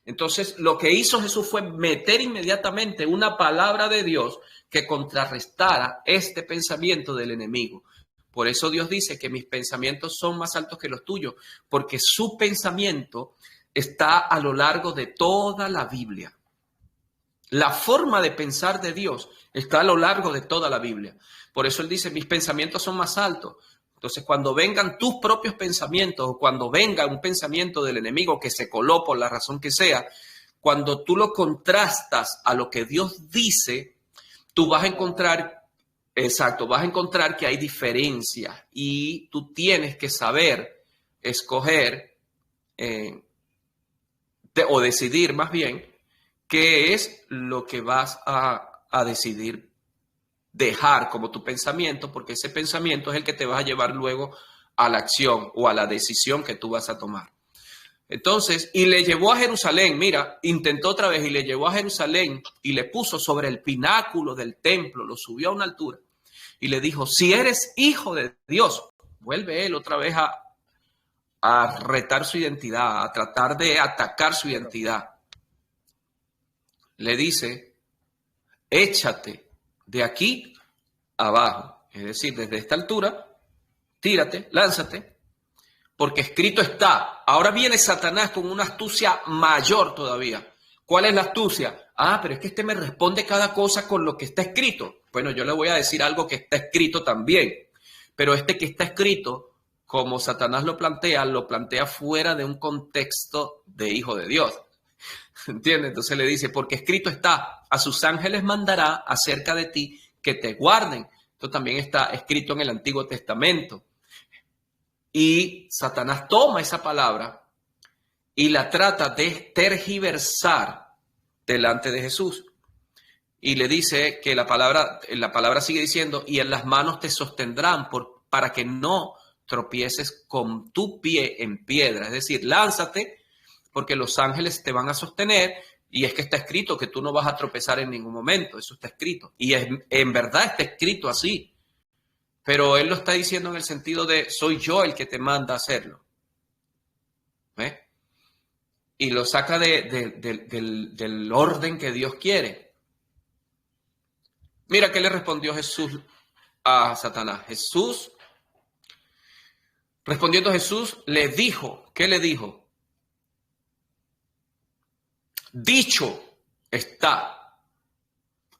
Entonces, lo que hizo Jesús fue meter inmediatamente una palabra de Dios que contrarrestara este pensamiento del enemigo. Por eso Dios dice que mis pensamientos son más altos que los tuyos, porque su pensamiento está a lo largo de toda la Biblia. La forma de pensar de Dios está a lo largo de toda la Biblia. Por eso Él dice, mis pensamientos son más altos. Entonces, cuando vengan tus propios pensamientos o cuando venga un pensamiento del enemigo que se coló por la razón que sea, cuando tú lo contrastas a lo que Dios dice, tú vas a encontrar, exacto, vas a encontrar que hay diferencias y tú tienes que saber escoger o decidir más bien qué es lo que vas a decidir dejar como tu pensamiento, porque ese pensamiento es el que te va a llevar luego a la acción o a la decisión que tú vas a tomar. Entonces, y le llevó a Jerusalén, mira, intentó otra vez y le llevó a Jerusalén y le puso sobre el pináculo del templo, lo subió a una altura y le dijo, si eres hijo de Dios, vuelve él otra vez a retar su identidad, a tratar de atacar su identidad. Le dice, échate de aquí abajo, es decir, desde esta altura, tírate, lánzate, porque escrito está. Ahora viene Satanás con una astucia mayor todavía. ¿Cuál es la astucia? Pero es que este me responde cada cosa con lo que está escrito. Bueno, yo le voy a decir algo que está escrito también, pero este que está escrito, como Satanás lo plantea fuera de un contexto de hijo de Dios. ¿Entiendes? Entonces le dice, porque escrito está, a sus ángeles mandará acerca de ti que te guarden. Esto también está escrito en el Antiguo Testamento. Y Satanás toma esa palabra y la trata de tergiversar delante de Jesús. Y le dice que la palabra sigue diciendo, y en las manos te sostendrán para que no tropieces con tu pie en piedra. Es decir, lánzate, porque los ángeles te van a sostener, y es que está escrito que tú no vas a tropezar en ningún momento, eso está escrito, y en verdad está escrito así, pero él lo está diciendo en el sentido de, soy yo el que te manda a hacerlo, ¿eh? Y lo saca del orden que Dios quiere. Mira qué le respondió Jesús a Satanás. Respondiendo Jesús, le dijo, ¿qué le dijo? Dicho está.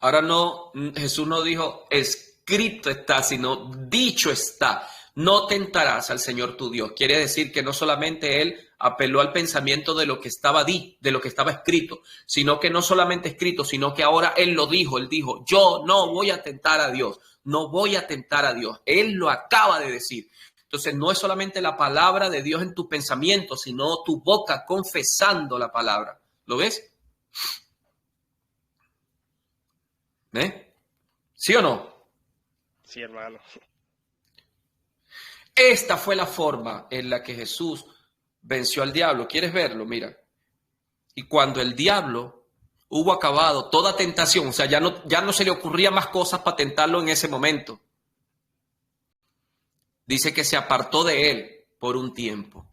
Ahora no, Jesús no dijo escrito está, sino dicho está. No tentarás al Señor tu Dios. Quiere decir que no solamente él apeló al pensamiento de lo que estaba de lo que estaba escrito, sino que no solamente escrito, sino que ahora él lo dijo. Él dijo, yo no voy a tentar a Dios, no voy a tentar a Dios. Él lo acaba de decir. Entonces no es solamente la palabra de Dios en tu pensamiento, sino tu boca confesando la palabra. ¿Lo ves? ¿Sí o no? Sí, hermano. Esta fue la forma en la que Jesús venció al diablo. ¿Quieres verlo? Mira. Y cuando el diablo hubo acabado toda tentación, o sea, ya no se le ocurría más cosas para tentarlo en ese momento. Dice que se apartó de él por un tiempo.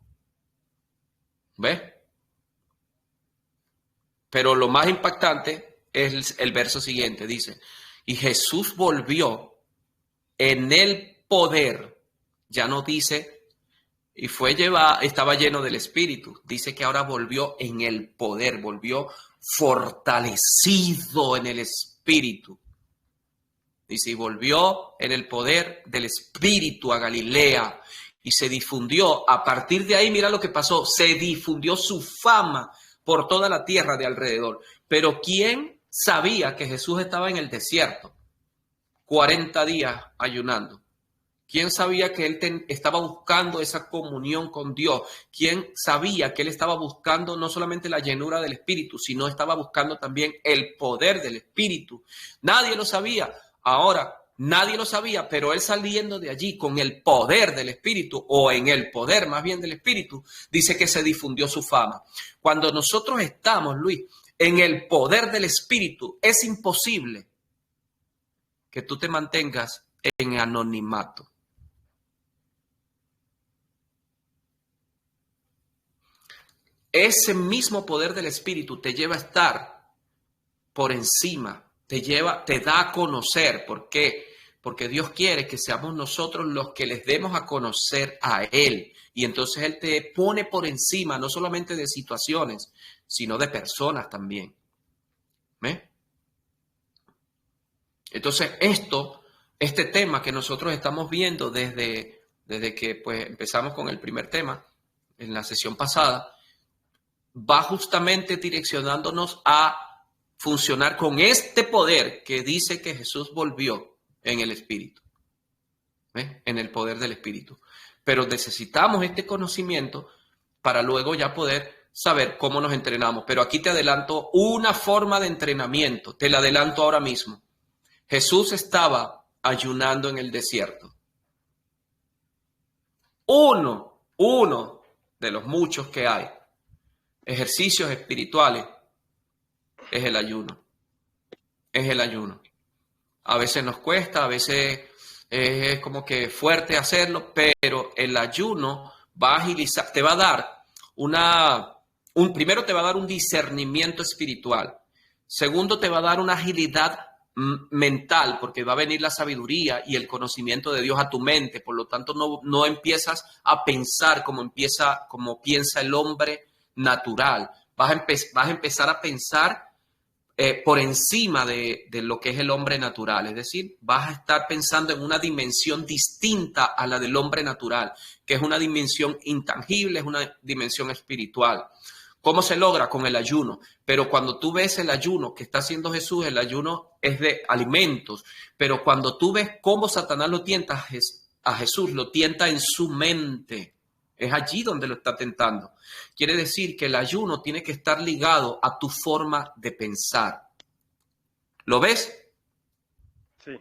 ¿Ves? Pero lo más impactante es el verso siguiente. Dice, y Jesús volvió en el poder. Ya no dice, y estaba lleno del Espíritu. Dice que ahora volvió en el poder, volvió fortalecido en el Espíritu. Dice, y volvió en el poder del Espíritu a Galilea. Y se difundió, a partir de ahí, mira lo que pasó, se difundió su fama por toda la tierra de alrededor. Pero ¿quién sabía que Jesús estaba en el desierto 40 días ayunando? ¿Quién sabía que él estaba buscando esa comunión con Dios? ¿Quién sabía que él estaba buscando no solamente la llenura del Espíritu, sino estaba buscando también el poder del Espíritu? Nadie lo sabía. Ahora, nadie lo sabía, pero él saliendo de allí con el poder del Espíritu, o en el poder más bien del Espíritu, dice que se difundió su fama. Cuando nosotros estamos, Luis, en el poder del Espíritu, es imposible que tú te mantengas en anonimato. Ese mismo poder del Espíritu te lleva a estar por encima, te da a conocer. ¿Por qué? Porque Dios quiere que seamos nosotros los que les demos a conocer a Él. Y entonces Él te pone por encima, no solamente de situaciones, sino de personas también. ¿Ve? Entonces este tema que nosotros estamos viendo desde que pues, empezamos con el primer tema en la sesión pasada, va justamente direccionándonos a funcionar con este poder que dice que Jesús volvió en el Espíritu, ¿eh? En el poder del Espíritu. Pero necesitamos este conocimiento para luego ya poder saber cómo nos entrenamos. Pero aquí te adelanto una forma de entrenamiento, te la adelanto ahora mismo. Jesús estaba ayunando en el desierto. Uno de los muchos que hay ejercicios espirituales es el ayuno. Es el ayuno. A veces nos cuesta, a veces es como que fuerte hacerlo, pero el ayuno va a agilizar, te va a dar primero te va a dar un discernimiento espiritual. Segundo, te va a dar una agilidad mental, porque va a venir la sabiduría y el conocimiento de Dios a tu mente. Por lo tanto, no empiezas a pensar como piensa el hombre natural. Vas a empezar a pensar por encima de lo que es el hombre natural. Es decir, vas a estar pensando en una dimensión distinta a la del hombre natural, que es una dimensión intangible, es una dimensión espiritual. ¿Cómo se logra? Con el ayuno. Pero cuando tú ves el ayuno que está haciendo Jesús, el ayuno es de alimentos. Pero cuando tú ves cómo Satanás lo tienta a Jesús, lo tienta en su mente. Es allí donde lo está tentando. Quiere decir que el ayuno tiene que estar ligado a tu forma de pensar. ¿Lo ves? Sí.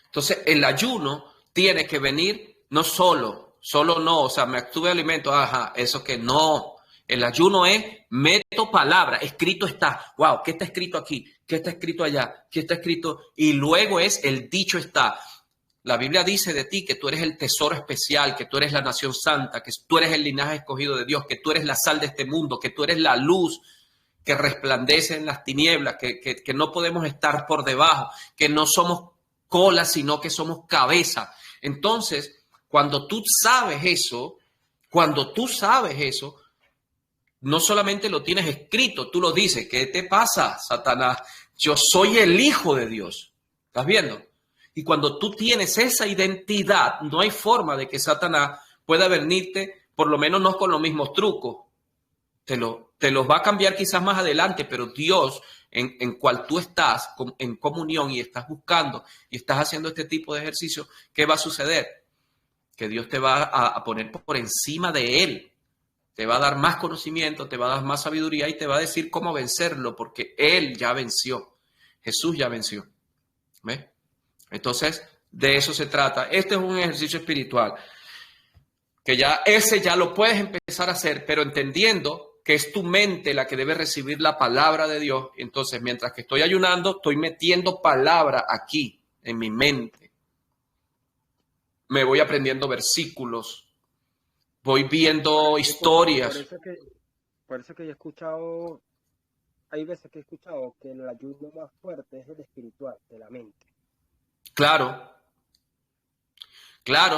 Entonces, el ayuno tiene que venir no solo no, o sea, me abstuve de alimentos, eso que no. El ayuno es, meto palabra, escrito está. Wow, ¿qué está escrito aquí? ¿Qué está escrito allá? ¿Qué está escrito? Y luego es, el dicho está. La Biblia dice de ti que tú eres el tesoro especial, que tú eres la nación santa, que tú eres el linaje escogido de Dios, que tú eres la sal de este mundo, que tú eres la luz que resplandece en las tinieblas, que no podemos estar por debajo, que no somos cola, sino que somos cabeza. Entonces, cuando tú sabes eso, no solamente lo tienes escrito, tú lo dices. ¿Qué te pasa, Satanás? Yo soy el Hijo de Dios. ¿Estás viendo? Y cuando tú tienes esa identidad, no hay forma de que Satanás pueda venirte, por lo menos no con los mismos trucos. Te los va a cambiar quizás más adelante, pero Dios, en cual tú estás en comunión y estás buscando y estás haciendo este tipo de ejercicio, ¿qué va a suceder? Que Dios te va a poner por encima de Él. Te va a dar más conocimiento, te va a dar más sabiduría y te va a decir cómo vencerlo, porque Él ya venció. Jesús ya venció. ¿Ves? Entonces, de eso se trata. Este es un ejercicio espiritual que ese ya lo puedes empezar a hacer, pero entendiendo que es tu mente la que debe recibir la palabra de Dios. Entonces, mientras que estoy ayunando, estoy metiendo palabra aquí en mi mente. Me voy aprendiendo versículos, voy viendo historias. Por eso que yo he escuchado, hay veces que he escuchado que el ayuno más fuerte es el espiritual, de la mente. Claro,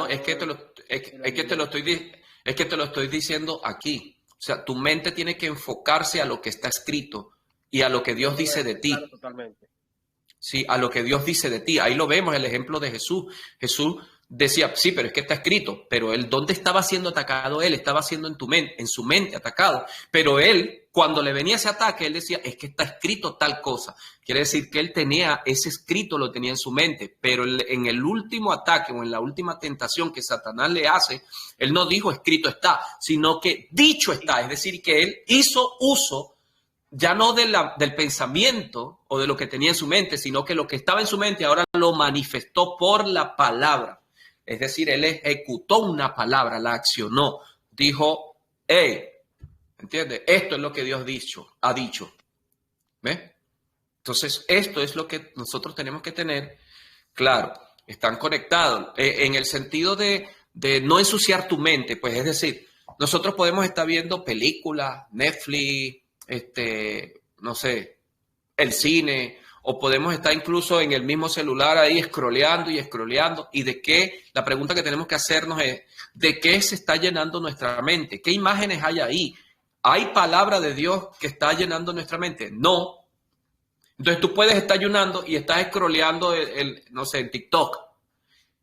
es que te lo estoy diciendo aquí. O sea, tu mente tiene que enfocarse a lo que está escrito y a lo que Dios dice de ti. Claro, totalmente. Sí, a lo que Dios dice de ti. Ahí lo vemos, el ejemplo de Jesús. Jesús decía, sí, pero es que está escrito. Pero él, ¿dónde estaba siendo atacado? Él estaba siendo en su mente atacado. Pero él cuando le venía ese ataque, él decía, es que está escrito tal cosa. Quiere decir que él tenía ese escrito, lo tenía en su mente, pero en el último ataque o en la última tentación que Satanás le hace, él no dijo escrito está, sino que dicho está. Es decir, que él hizo uso ya no del pensamiento o de lo que tenía en su mente, sino que lo que estaba en su mente ahora lo manifestó por la palabra. Es decir, él ejecutó una palabra, la accionó, dijo, hey, ¿entiendes? Esto es lo que Dios ha dicho. ¿Ves? Entonces, esto es lo que nosotros tenemos que tener claro. Están conectados en el sentido de no ensuciar tu mente. Pues es decir, nosotros podemos estar viendo películas, Netflix, no sé, el cine, o podemos estar incluso en el mismo celular ahí scrolleando y scrolleando. ¿Y de qué? La pregunta que tenemos que hacernos es, ¿de qué se está llenando nuestra mente? ¿Qué imágenes hay ahí? ¿Hay palabra de Dios que está llenando nuestra mente? No. Entonces tú puedes estar ayunando y estás scrolleando, no sé, en TikTok.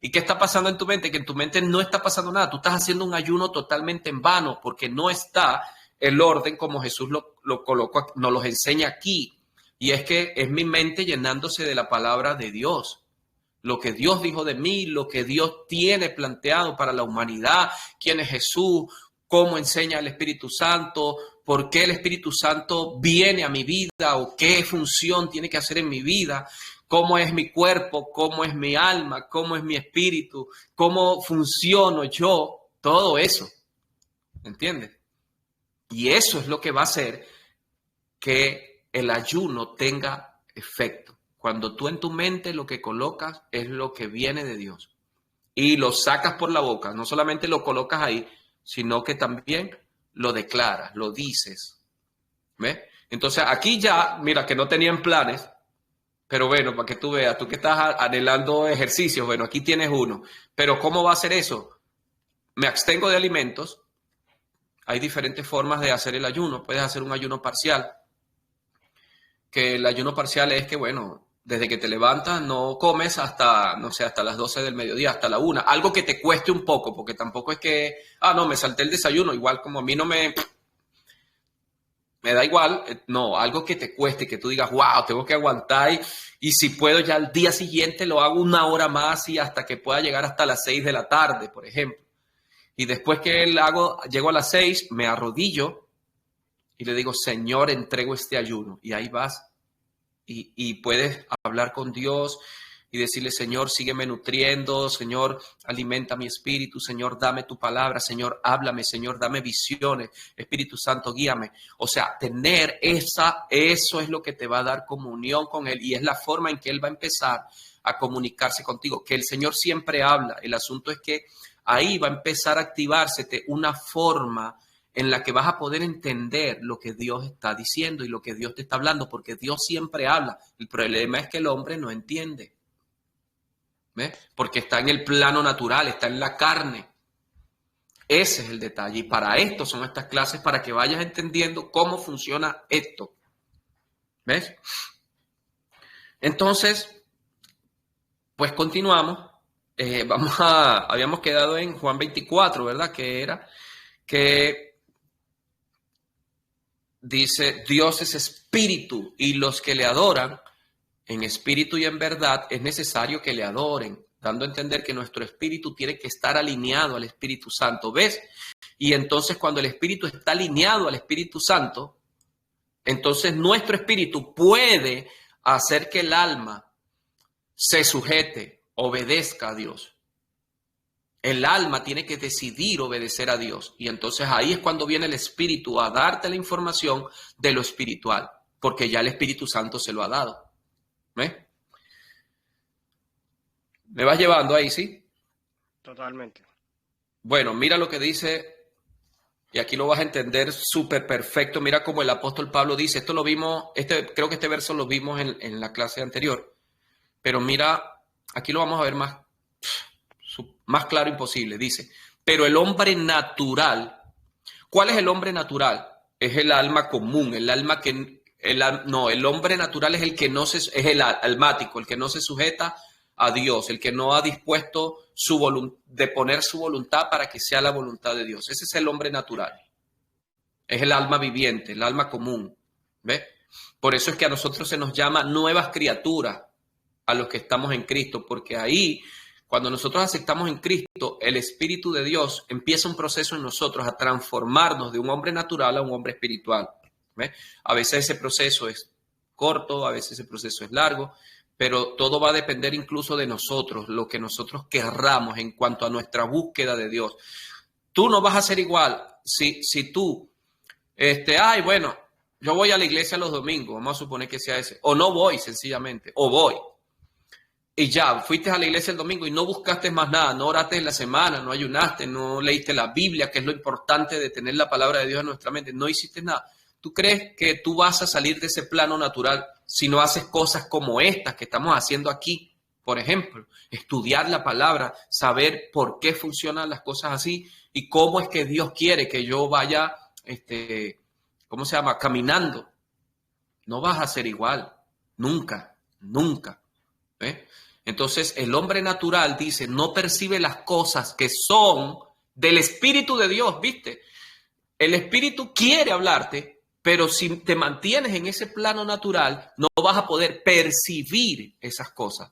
¿Y qué está pasando en tu mente? Que en tu mente no está pasando nada. Tú estás haciendo un ayuno totalmente en vano porque no está el orden como Jesús lo colocó, nos los enseña aquí. Y es que es mi mente llenándose de la palabra de Dios. Lo que Dios dijo de mí, lo que Dios tiene planteado para la humanidad, quién es Jesús, cómo enseña el Espíritu Santo, por qué el Espíritu Santo viene a mi vida o qué función tiene que hacer en mi vida, cómo es mi cuerpo, cómo es mi alma, cómo es mi espíritu, cómo funciono yo, todo eso, ¿entiendes? Y eso es lo que va a hacer que el ayuno tenga efecto. Cuando tú en tu mente lo que colocas es lo que viene de Dios y lo sacas por la boca, no solamente lo colocas ahí, sino que también lo declaras, lo dices. ¿Ves? Entonces aquí ya, mira que no tenían planes, pero bueno, para que tú veas, tú que estás anhelando ejercicios, bueno, aquí tienes uno. Pero ¿cómo va a ser eso? Me abstengo de alimentos. Hay diferentes formas de hacer el ayuno. Puedes hacer un ayuno parcial, que el ayuno parcial es que, bueno, desde que te levantas no comes hasta, no sé, hasta las 12 del mediodía, hasta la 1. Algo que te cueste un poco, porque tampoco es que, no, me salté el desayuno, igual como a mí no me da igual, no, algo que te cueste, que tú digas, wow, tengo que aguantar y si puedo ya al día siguiente lo hago una hora más y hasta que pueda llegar hasta las 6 de la tarde, por ejemplo. Y después que llego a las 6, me arrodillo y le digo, Señor, entrego este ayuno. Y ahí vas y puedes hablar con Dios y decirle, Señor, sígueme nutriendo, Señor, alimenta mi espíritu, Señor, dame tu palabra, Señor, háblame, Señor, dame visiones, Espíritu Santo, guíame. O sea, tener eso es lo que te va a dar comunión con Él y es la forma en que Él va a empezar a comunicarse contigo, que el Señor siempre habla. El asunto es que ahí va a empezar a activarse una forma en la que vas a poder entender lo que Dios está diciendo y lo que Dios te está hablando, porque Dios siempre habla. El problema es que el hombre no entiende. ¿Ves? Porque está en el plano natural, está en la carne. Ese es el detalle. Y para esto son estas clases, para que vayas entendiendo cómo funciona esto. ¿Ves? Entonces, pues continuamos. Habíamos quedado en Juan 24, ¿verdad? Que dice, Dios es espíritu y los que le adoran en espíritu y en verdad es necesario que le adoren, dando a entender que nuestro espíritu tiene que estar alineado al Espíritu Santo. ¿Ves? Y entonces cuando el espíritu está alineado al Espíritu Santo, entonces nuestro espíritu puede hacer que el alma se sujete, obedezca a Dios. El alma tiene que decidir obedecer a Dios. Y entonces ahí es cuando viene el espíritu a darte la información de lo espiritual, porque ya el Espíritu Santo se lo ha dado. ¿Ves? ¿Me vas llevando ahí, sí? Totalmente. Bueno, mira lo que dice, y aquí lo vas a entender súper perfecto. Mira cómo el apóstol Pablo dice, esto lo vimos, creo que este verso lo vimos en la clase anterior, pero mira, aquí lo vamos a ver más claro imposible. Dice, pero el hombre natural, ¿cuál es el hombre natural? Es el alma común, el alma que... el hombre natural es el que es el almático, el que no se sujeta a Dios, el que no ha dispuesto de poner su voluntad para que sea la voluntad de Dios. Ese es el hombre natural. Es el alma viviente, el alma común. ¿Ves? Por eso es que a nosotros se nos llama nuevas criaturas a los que estamos en Cristo, porque ahí, cuando nosotros aceptamos en Cristo, el Espíritu de Dios empieza un proceso en nosotros a transformarnos de un hombre natural a un hombre espiritual. ¿Ves? A veces ese proceso es corto, a veces ese proceso es largo, pero todo va a depender incluso de nosotros, lo que nosotros querramos en cuanto a nuestra búsqueda de Dios. Tú no vas a ser igual si tú, bueno, yo voy a la iglesia los domingos, vamos a suponer que sea ese, o no voy sencillamente, o voy. Y ya, fuiste a la iglesia el domingo y no buscaste más nada, no oraste en la semana, no ayunaste, no leíste la Biblia, que es lo importante de tener la palabra de Dios en nuestra mente, no hiciste nada. ¿Tú crees que tú vas a salir de ese plano natural si no haces cosas como estas que estamos haciendo aquí? Por ejemplo, estudiar la palabra, saber por qué funcionan las cosas así y cómo es que Dios quiere que yo vaya, ¿cómo se llama? Caminando. No vas a ser igual, nunca, nunca. ¿Eh? Entonces, el hombre natural dice, no percibe las cosas que son del Espíritu de Dios, ¿viste? El Espíritu quiere hablarte, pero si te mantienes en ese plano natural, no vas a poder percibir esas cosas.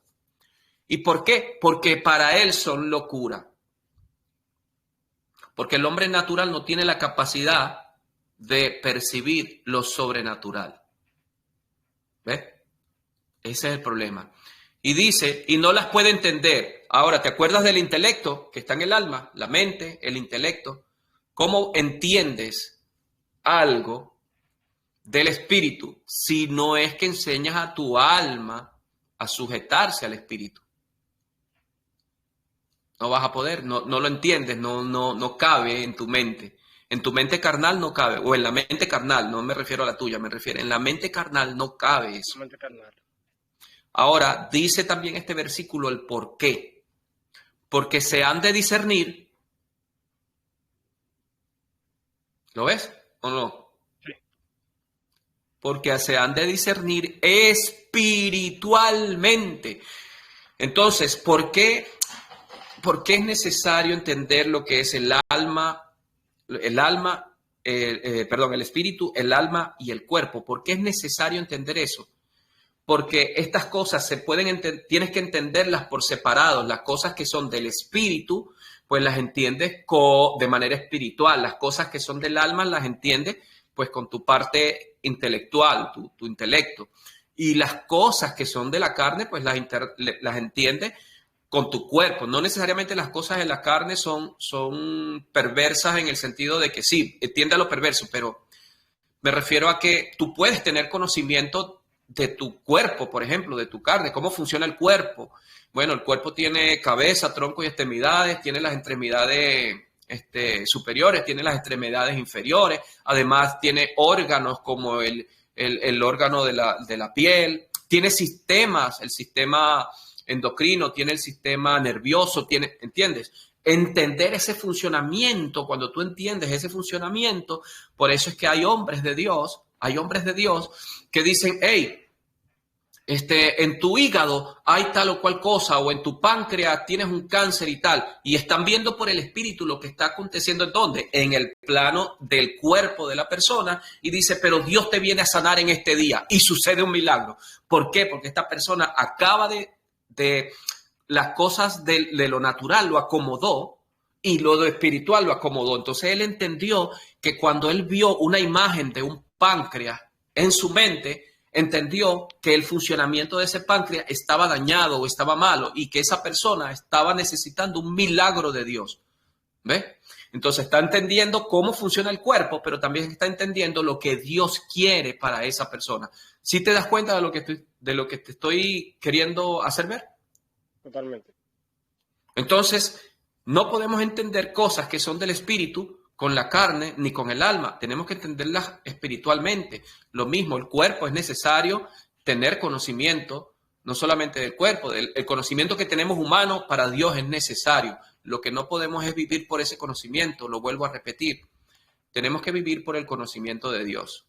¿Y por qué? Porque para él son locura. Porque el hombre natural no tiene la capacidad de percibir lo sobrenatural. ¿Ves? Ese es el problema. Y dice, y no las puede entender. Ahora, ¿te acuerdas del intelecto que está en el alma? La mente, el intelecto. ¿Cómo entiendes algo del espíritu si no es que enseñas a tu alma a sujetarse al espíritu? No vas a poder, no lo entiendes, no cabe en tu mente. En tu mente carnal no cabe, o en la mente carnal, no me refiero a la tuya, me refiero, en la mente carnal no cabe eso. Mente carnal. Ahora, dice también este versículo el por qué. Porque se han de discernir. ¿Lo ves o no? Sí. Porque se han de discernir espiritualmente. Entonces, ¿por qué es necesario entender lo que es el espíritu, el alma y el cuerpo? ¿Por qué es necesario entender eso? Porque estas cosas tienes que entenderlas por separado. Las cosas que son del espíritu, pues las entiendes de manera espiritual. Las cosas que son del alma las entiendes pues con tu parte intelectual, tu intelecto. Y las cosas que son de la carne, pues las entiendes con tu cuerpo. No necesariamente las cosas de la carne son perversas en el sentido de que sí, entiende a lo perverso, pero me refiero a que tú puedes tener conocimiento de tu cuerpo, por ejemplo, de tu carne, cómo funciona el cuerpo. Bueno, el cuerpo tiene cabeza, tronco y extremidades, tiene las extremidades superiores, tiene las extremidades inferiores, además tiene órganos como el órgano de la piel, tiene sistemas, el sistema endocrino, tiene el sistema nervioso, ¿entiendes? Entender ese funcionamiento, cuando tú entiendes ese funcionamiento, por eso es que hay hombres de Dios que dicen, hey, en tu hígado hay tal o cual cosa, o en tu páncreas tienes un cáncer y tal, y están viendo por el espíritu lo que está aconteciendo en dónde, en el plano del cuerpo de la persona, y dice, pero Dios te viene a sanar en este día, y sucede un milagro. ¿Por qué? Porque esta persona acaba de las cosas de lo natural lo acomodó, y lo espiritual lo acomodó. Entonces él entendió que cuando él vio una imagen de un páncreas en su mente, entendió que el funcionamiento de ese páncreas estaba dañado o estaba malo y que esa persona estaba necesitando un milagro de Dios. ¿Ves? Entonces está entendiendo cómo funciona el cuerpo, pero también está entendiendo lo que Dios quiere para esa persona. ¿Sí te das cuenta de lo que te estoy queriendo hacer ver? Totalmente. Entonces, no podemos entender cosas que son del espíritu con la carne ni con el alma. Tenemos que entenderlas espiritualmente. Lo mismo, el cuerpo es necesario tener conocimiento, no solamente del cuerpo, el conocimiento que tenemos humano para Dios es necesario. Lo que no podemos es vivir por ese conocimiento, lo vuelvo a repetir. Tenemos que vivir por el conocimiento de Dios,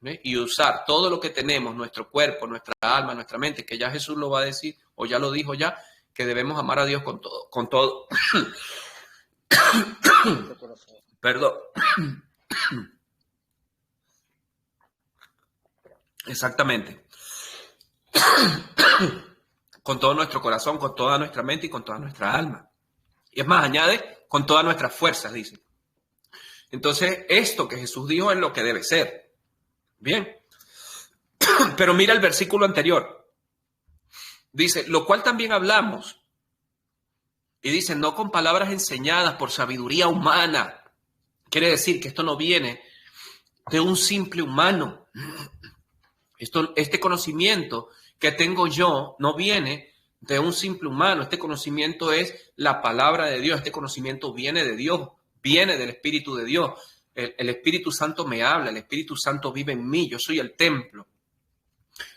¿sí? Y usar todo lo que tenemos, nuestro cuerpo, nuestra alma, nuestra mente, que ya Jesús lo va a decir, o ya lo dijo ya, que debemos amar a Dios con todo. Perdón. Exactamente. Con todo nuestro corazón, con toda nuestra mente y con toda nuestra alma. Y es más, añade, con todas nuestras fuerzas, dice. Entonces, esto que Jesús dijo es lo que debe ser. Bien. Pero mira el versículo anterior. Dice, lo cual también hablamos. Y dice, no con palabras enseñadas por sabiduría humana. Quiere decir que esto no viene de un simple humano. Este conocimiento que tengo yo no viene de un simple humano. Este conocimiento es la palabra de Dios. Este conocimiento viene de Dios, viene del Espíritu de Dios. El Espíritu Santo me habla, el Espíritu Santo vive en mí, yo soy el templo.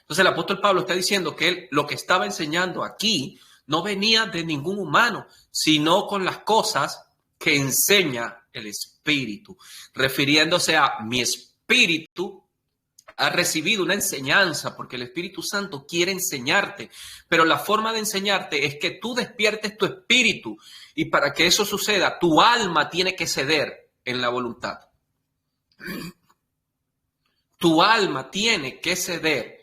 Entonces el apóstol Pablo está diciendo que él lo que estaba enseñando aquí no venía de ningún humano, sino con las cosas que enseña el Espíritu, refiriéndose a mi espíritu ha recibido una enseñanza, porque el Espíritu Santo quiere enseñarte, pero la forma de enseñarte es que tú despiertes tu espíritu, y para que eso suceda, tu alma tiene que ceder en la voluntad. Tu alma tiene que ceder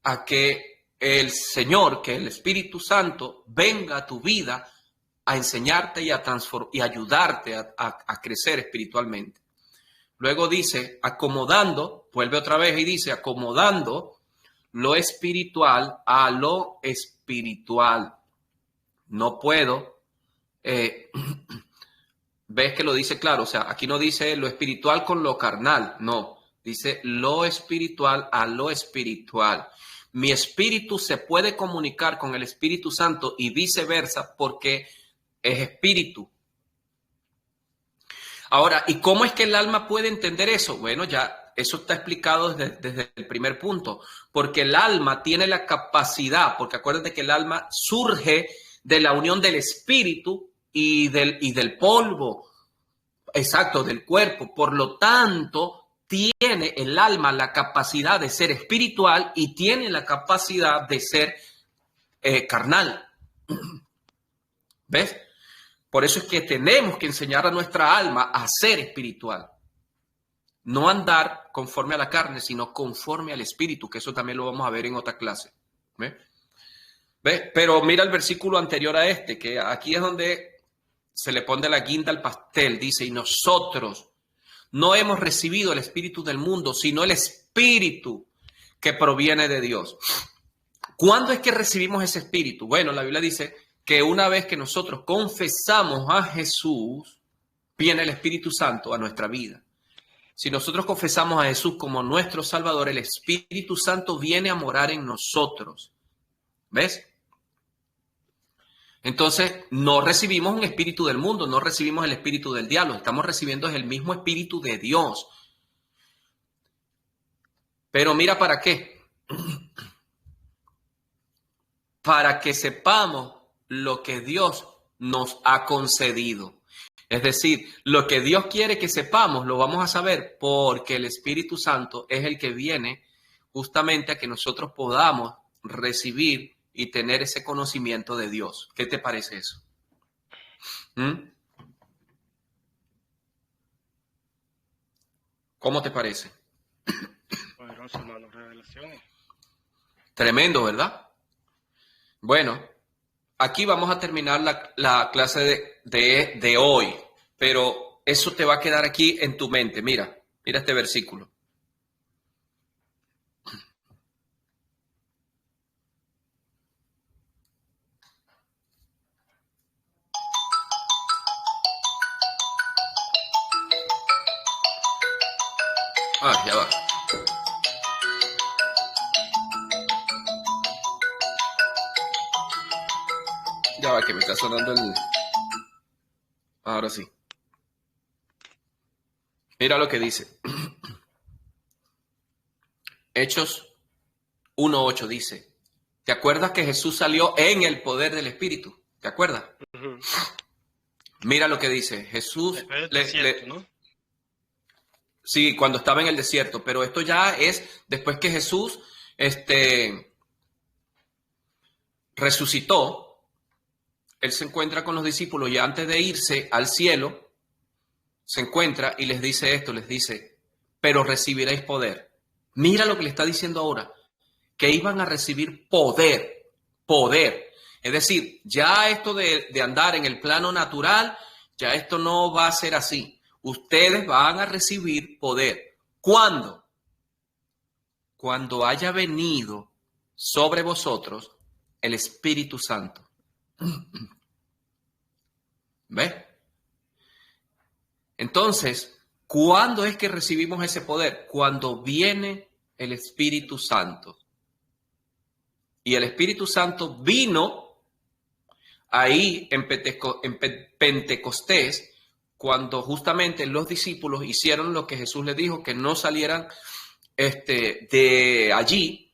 a que el Señor, que el Espíritu Santo venga a tu vida a enseñarte y a ayudarte a crecer espiritualmente. Luego dice, acomodando, vuelve otra vez y dice, acomodando lo espiritual a lo espiritual. No puedo, ves que lo dice claro, o sea, aquí no dice lo espiritual con lo carnal, no, dice lo espiritual a lo espiritual. Mi espíritu se puede comunicar con el Espíritu Santo y viceversa porque es espíritu. Ahora, ¿y cómo es que el alma puede entender eso? Bueno, ya eso está explicado desde el primer punto, porque el alma tiene la capacidad, porque acuérdate que el alma surge de la unión del espíritu y del polvo, exacto, del cuerpo. Por lo tanto, tiene el alma la capacidad de ser espiritual y tiene la capacidad de ser carnal. ¿Ves? Por eso es que tenemos que enseñar a nuestra alma a ser espiritual. No andar conforme a la carne, sino conforme al espíritu, que eso también lo vamos a ver en otra clase. ¿Ves? ¿Ves? Pero mira el versículo anterior a este, que aquí es donde se le pone la guinda al pastel. Dice, y nosotros no hemos recibido el espíritu del mundo, sino el espíritu que proviene de Dios. ¿Cuándo es que recibimos ese espíritu? Bueno, la Biblia dice que una vez que nosotros confesamos a Jesús, viene el Espíritu Santo a nuestra vida. Si nosotros confesamos a Jesús como nuestro Salvador, el Espíritu Santo viene a morar en nosotros. ¿Ves? Entonces, no recibimos un espíritu del mundo, no recibimos el espíritu del diablo, estamos recibiendo el mismo espíritu de Dios. Pero mira para qué. Para que sepamos lo que Dios nos ha concedido. Es decir, lo que Dios quiere que sepamos, lo vamos a saber porque el Espíritu Santo es el que viene justamente a que nosotros podamos recibir y tener ese conocimiento de Dios. ¿Qué te parece eso? ¿Cómo te parece? Poderoso, hermano, revelaciones. Tremendo, ¿verdad? Bueno, aquí vamos a terminar la clase de hoy, pero eso te va a quedar aquí en tu mente. Mira este versículo. Ya va. Ya va, que me está sonando el... Ahora sí. Mira lo que dice. Hechos 1:8 dice, ¿te acuerdas que Jesús salió en el poder del Espíritu? ¿Te acuerdas? Uh-huh. Mira lo que dice. Jesús... ¿no? Sí, cuando estaba en el desierto, pero esto ya es después que Jesús resucitó. Él se encuentra con los discípulos y antes de irse al cielo, se encuentra y les dice esto, les dice, pero recibiréis poder. Mira lo que le está diciendo ahora, que iban a recibir poder, poder. Es decir, ya esto de andar en el plano natural, ya esto no va a ser así. Ustedes van a recibir poder. ¿Cuándo? Cuando haya venido sobre vosotros el Espíritu Santo. ¿Ves? Entonces, ¿cuándo es que recibimos ese poder? Cuando viene el Espíritu Santo. Y el Espíritu Santo vino ahí en Pentecostés, cuando justamente los discípulos hicieron lo que Jesús les dijo, que no salieran de allí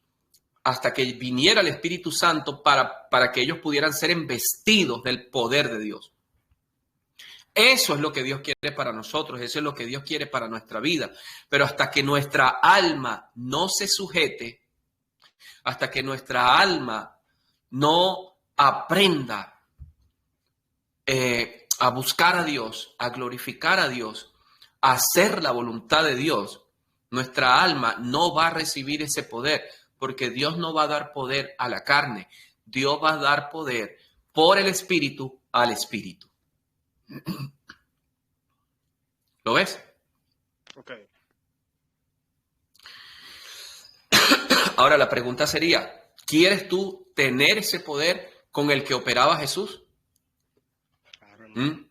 hasta que viniera el Espíritu Santo para que ellos pudieran ser embestidos del poder de Dios. Eso es lo que Dios quiere para nosotros, eso es lo que Dios quiere para nuestra vida. Pero hasta que nuestra alma no se sujete, hasta que nuestra alma no aprenda a buscar a Dios, a glorificar a Dios, a hacer la voluntad de Dios, nuestra alma no va a recibir ese poder, porque Dios no va a dar poder a la carne, Dios va a dar poder por el Espíritu al Espíritu. ¿Lo ves? Ok. Ahora la pregunta sería, ¿quieres tú tener ese poder con el que operaba Jesús? Claro, ¿Mm?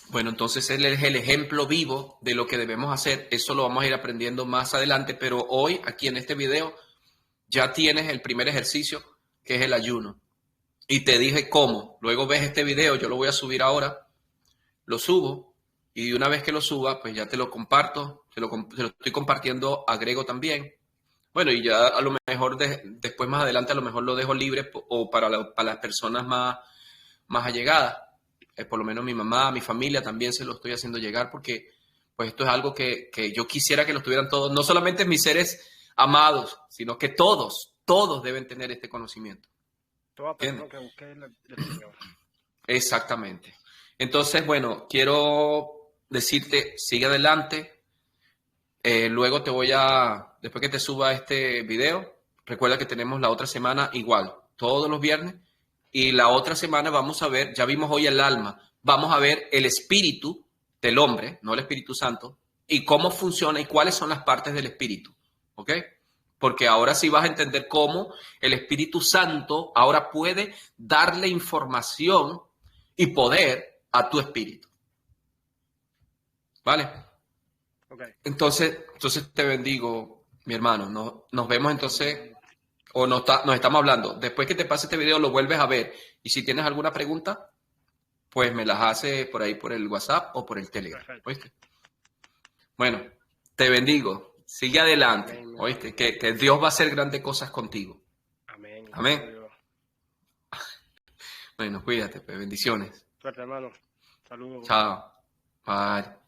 Bueno, entonces él es el ejemplo vivo de lo que debemos hacer. Eso lo vamos a ir aprendiendo más adelante, pero hoy aquí en este video ya tienes el primer ejercicio, que es el ayuno. Y te dije cómo. Luego ves este video, yo lo voy a subir ahora, lo subo y de una vez que lo suba, pues ya te lo comparto, te lo estoy compartiendo a Grego también. Bueno, y ya a lo mejor después más adelante a lo mejor lo dejo libre o para las personas más allegadas. Por lo menos mi mamá, mi familia también se lo estoy haciendo llegar porque pues esto es algo que yo quisiera que lo tuvieran todos, no solamente mis seres amados, sino que todos deben tener este conocimiento. Toda persona que busque del Señor. Exactamente. Entonces, bueno, quiero decirte, sigue adelante. Luego después que te suba este video, recuerda que tenemos la otra semana igual, todos los viernes. Y la otra semana vamos a ver, ya vimos hoy el alma, vamos a ver el espíritu del hombre, no el Espíritu Santo, y cómo funciona y cuáles son las partes del espíritu. ¿Ok? Porque ahora sí vas a entender cómo el Espíritu Santo ahora puede darle información y poder a tu espíritu. ¿Vale? Okay. Entonces te bendigo, mi hermano. Nos vemos entonces, o nos estamos hablando. Después que te pase este video, lo vuelves a ver. Y si tienes alguna pregunta, pues me las haces por ahí, por el WhatsApp o por el Telegram. ¿Oíste? Bueno, te bendigo. Sigue adelante. Amén, ¿oíste? Que Dios va a hacer grandes cosas contigo. Amén. Amén. Bueno, cuídate, pues. Bendiciones. Suerte, hermano. Saludos. Chao. Bye.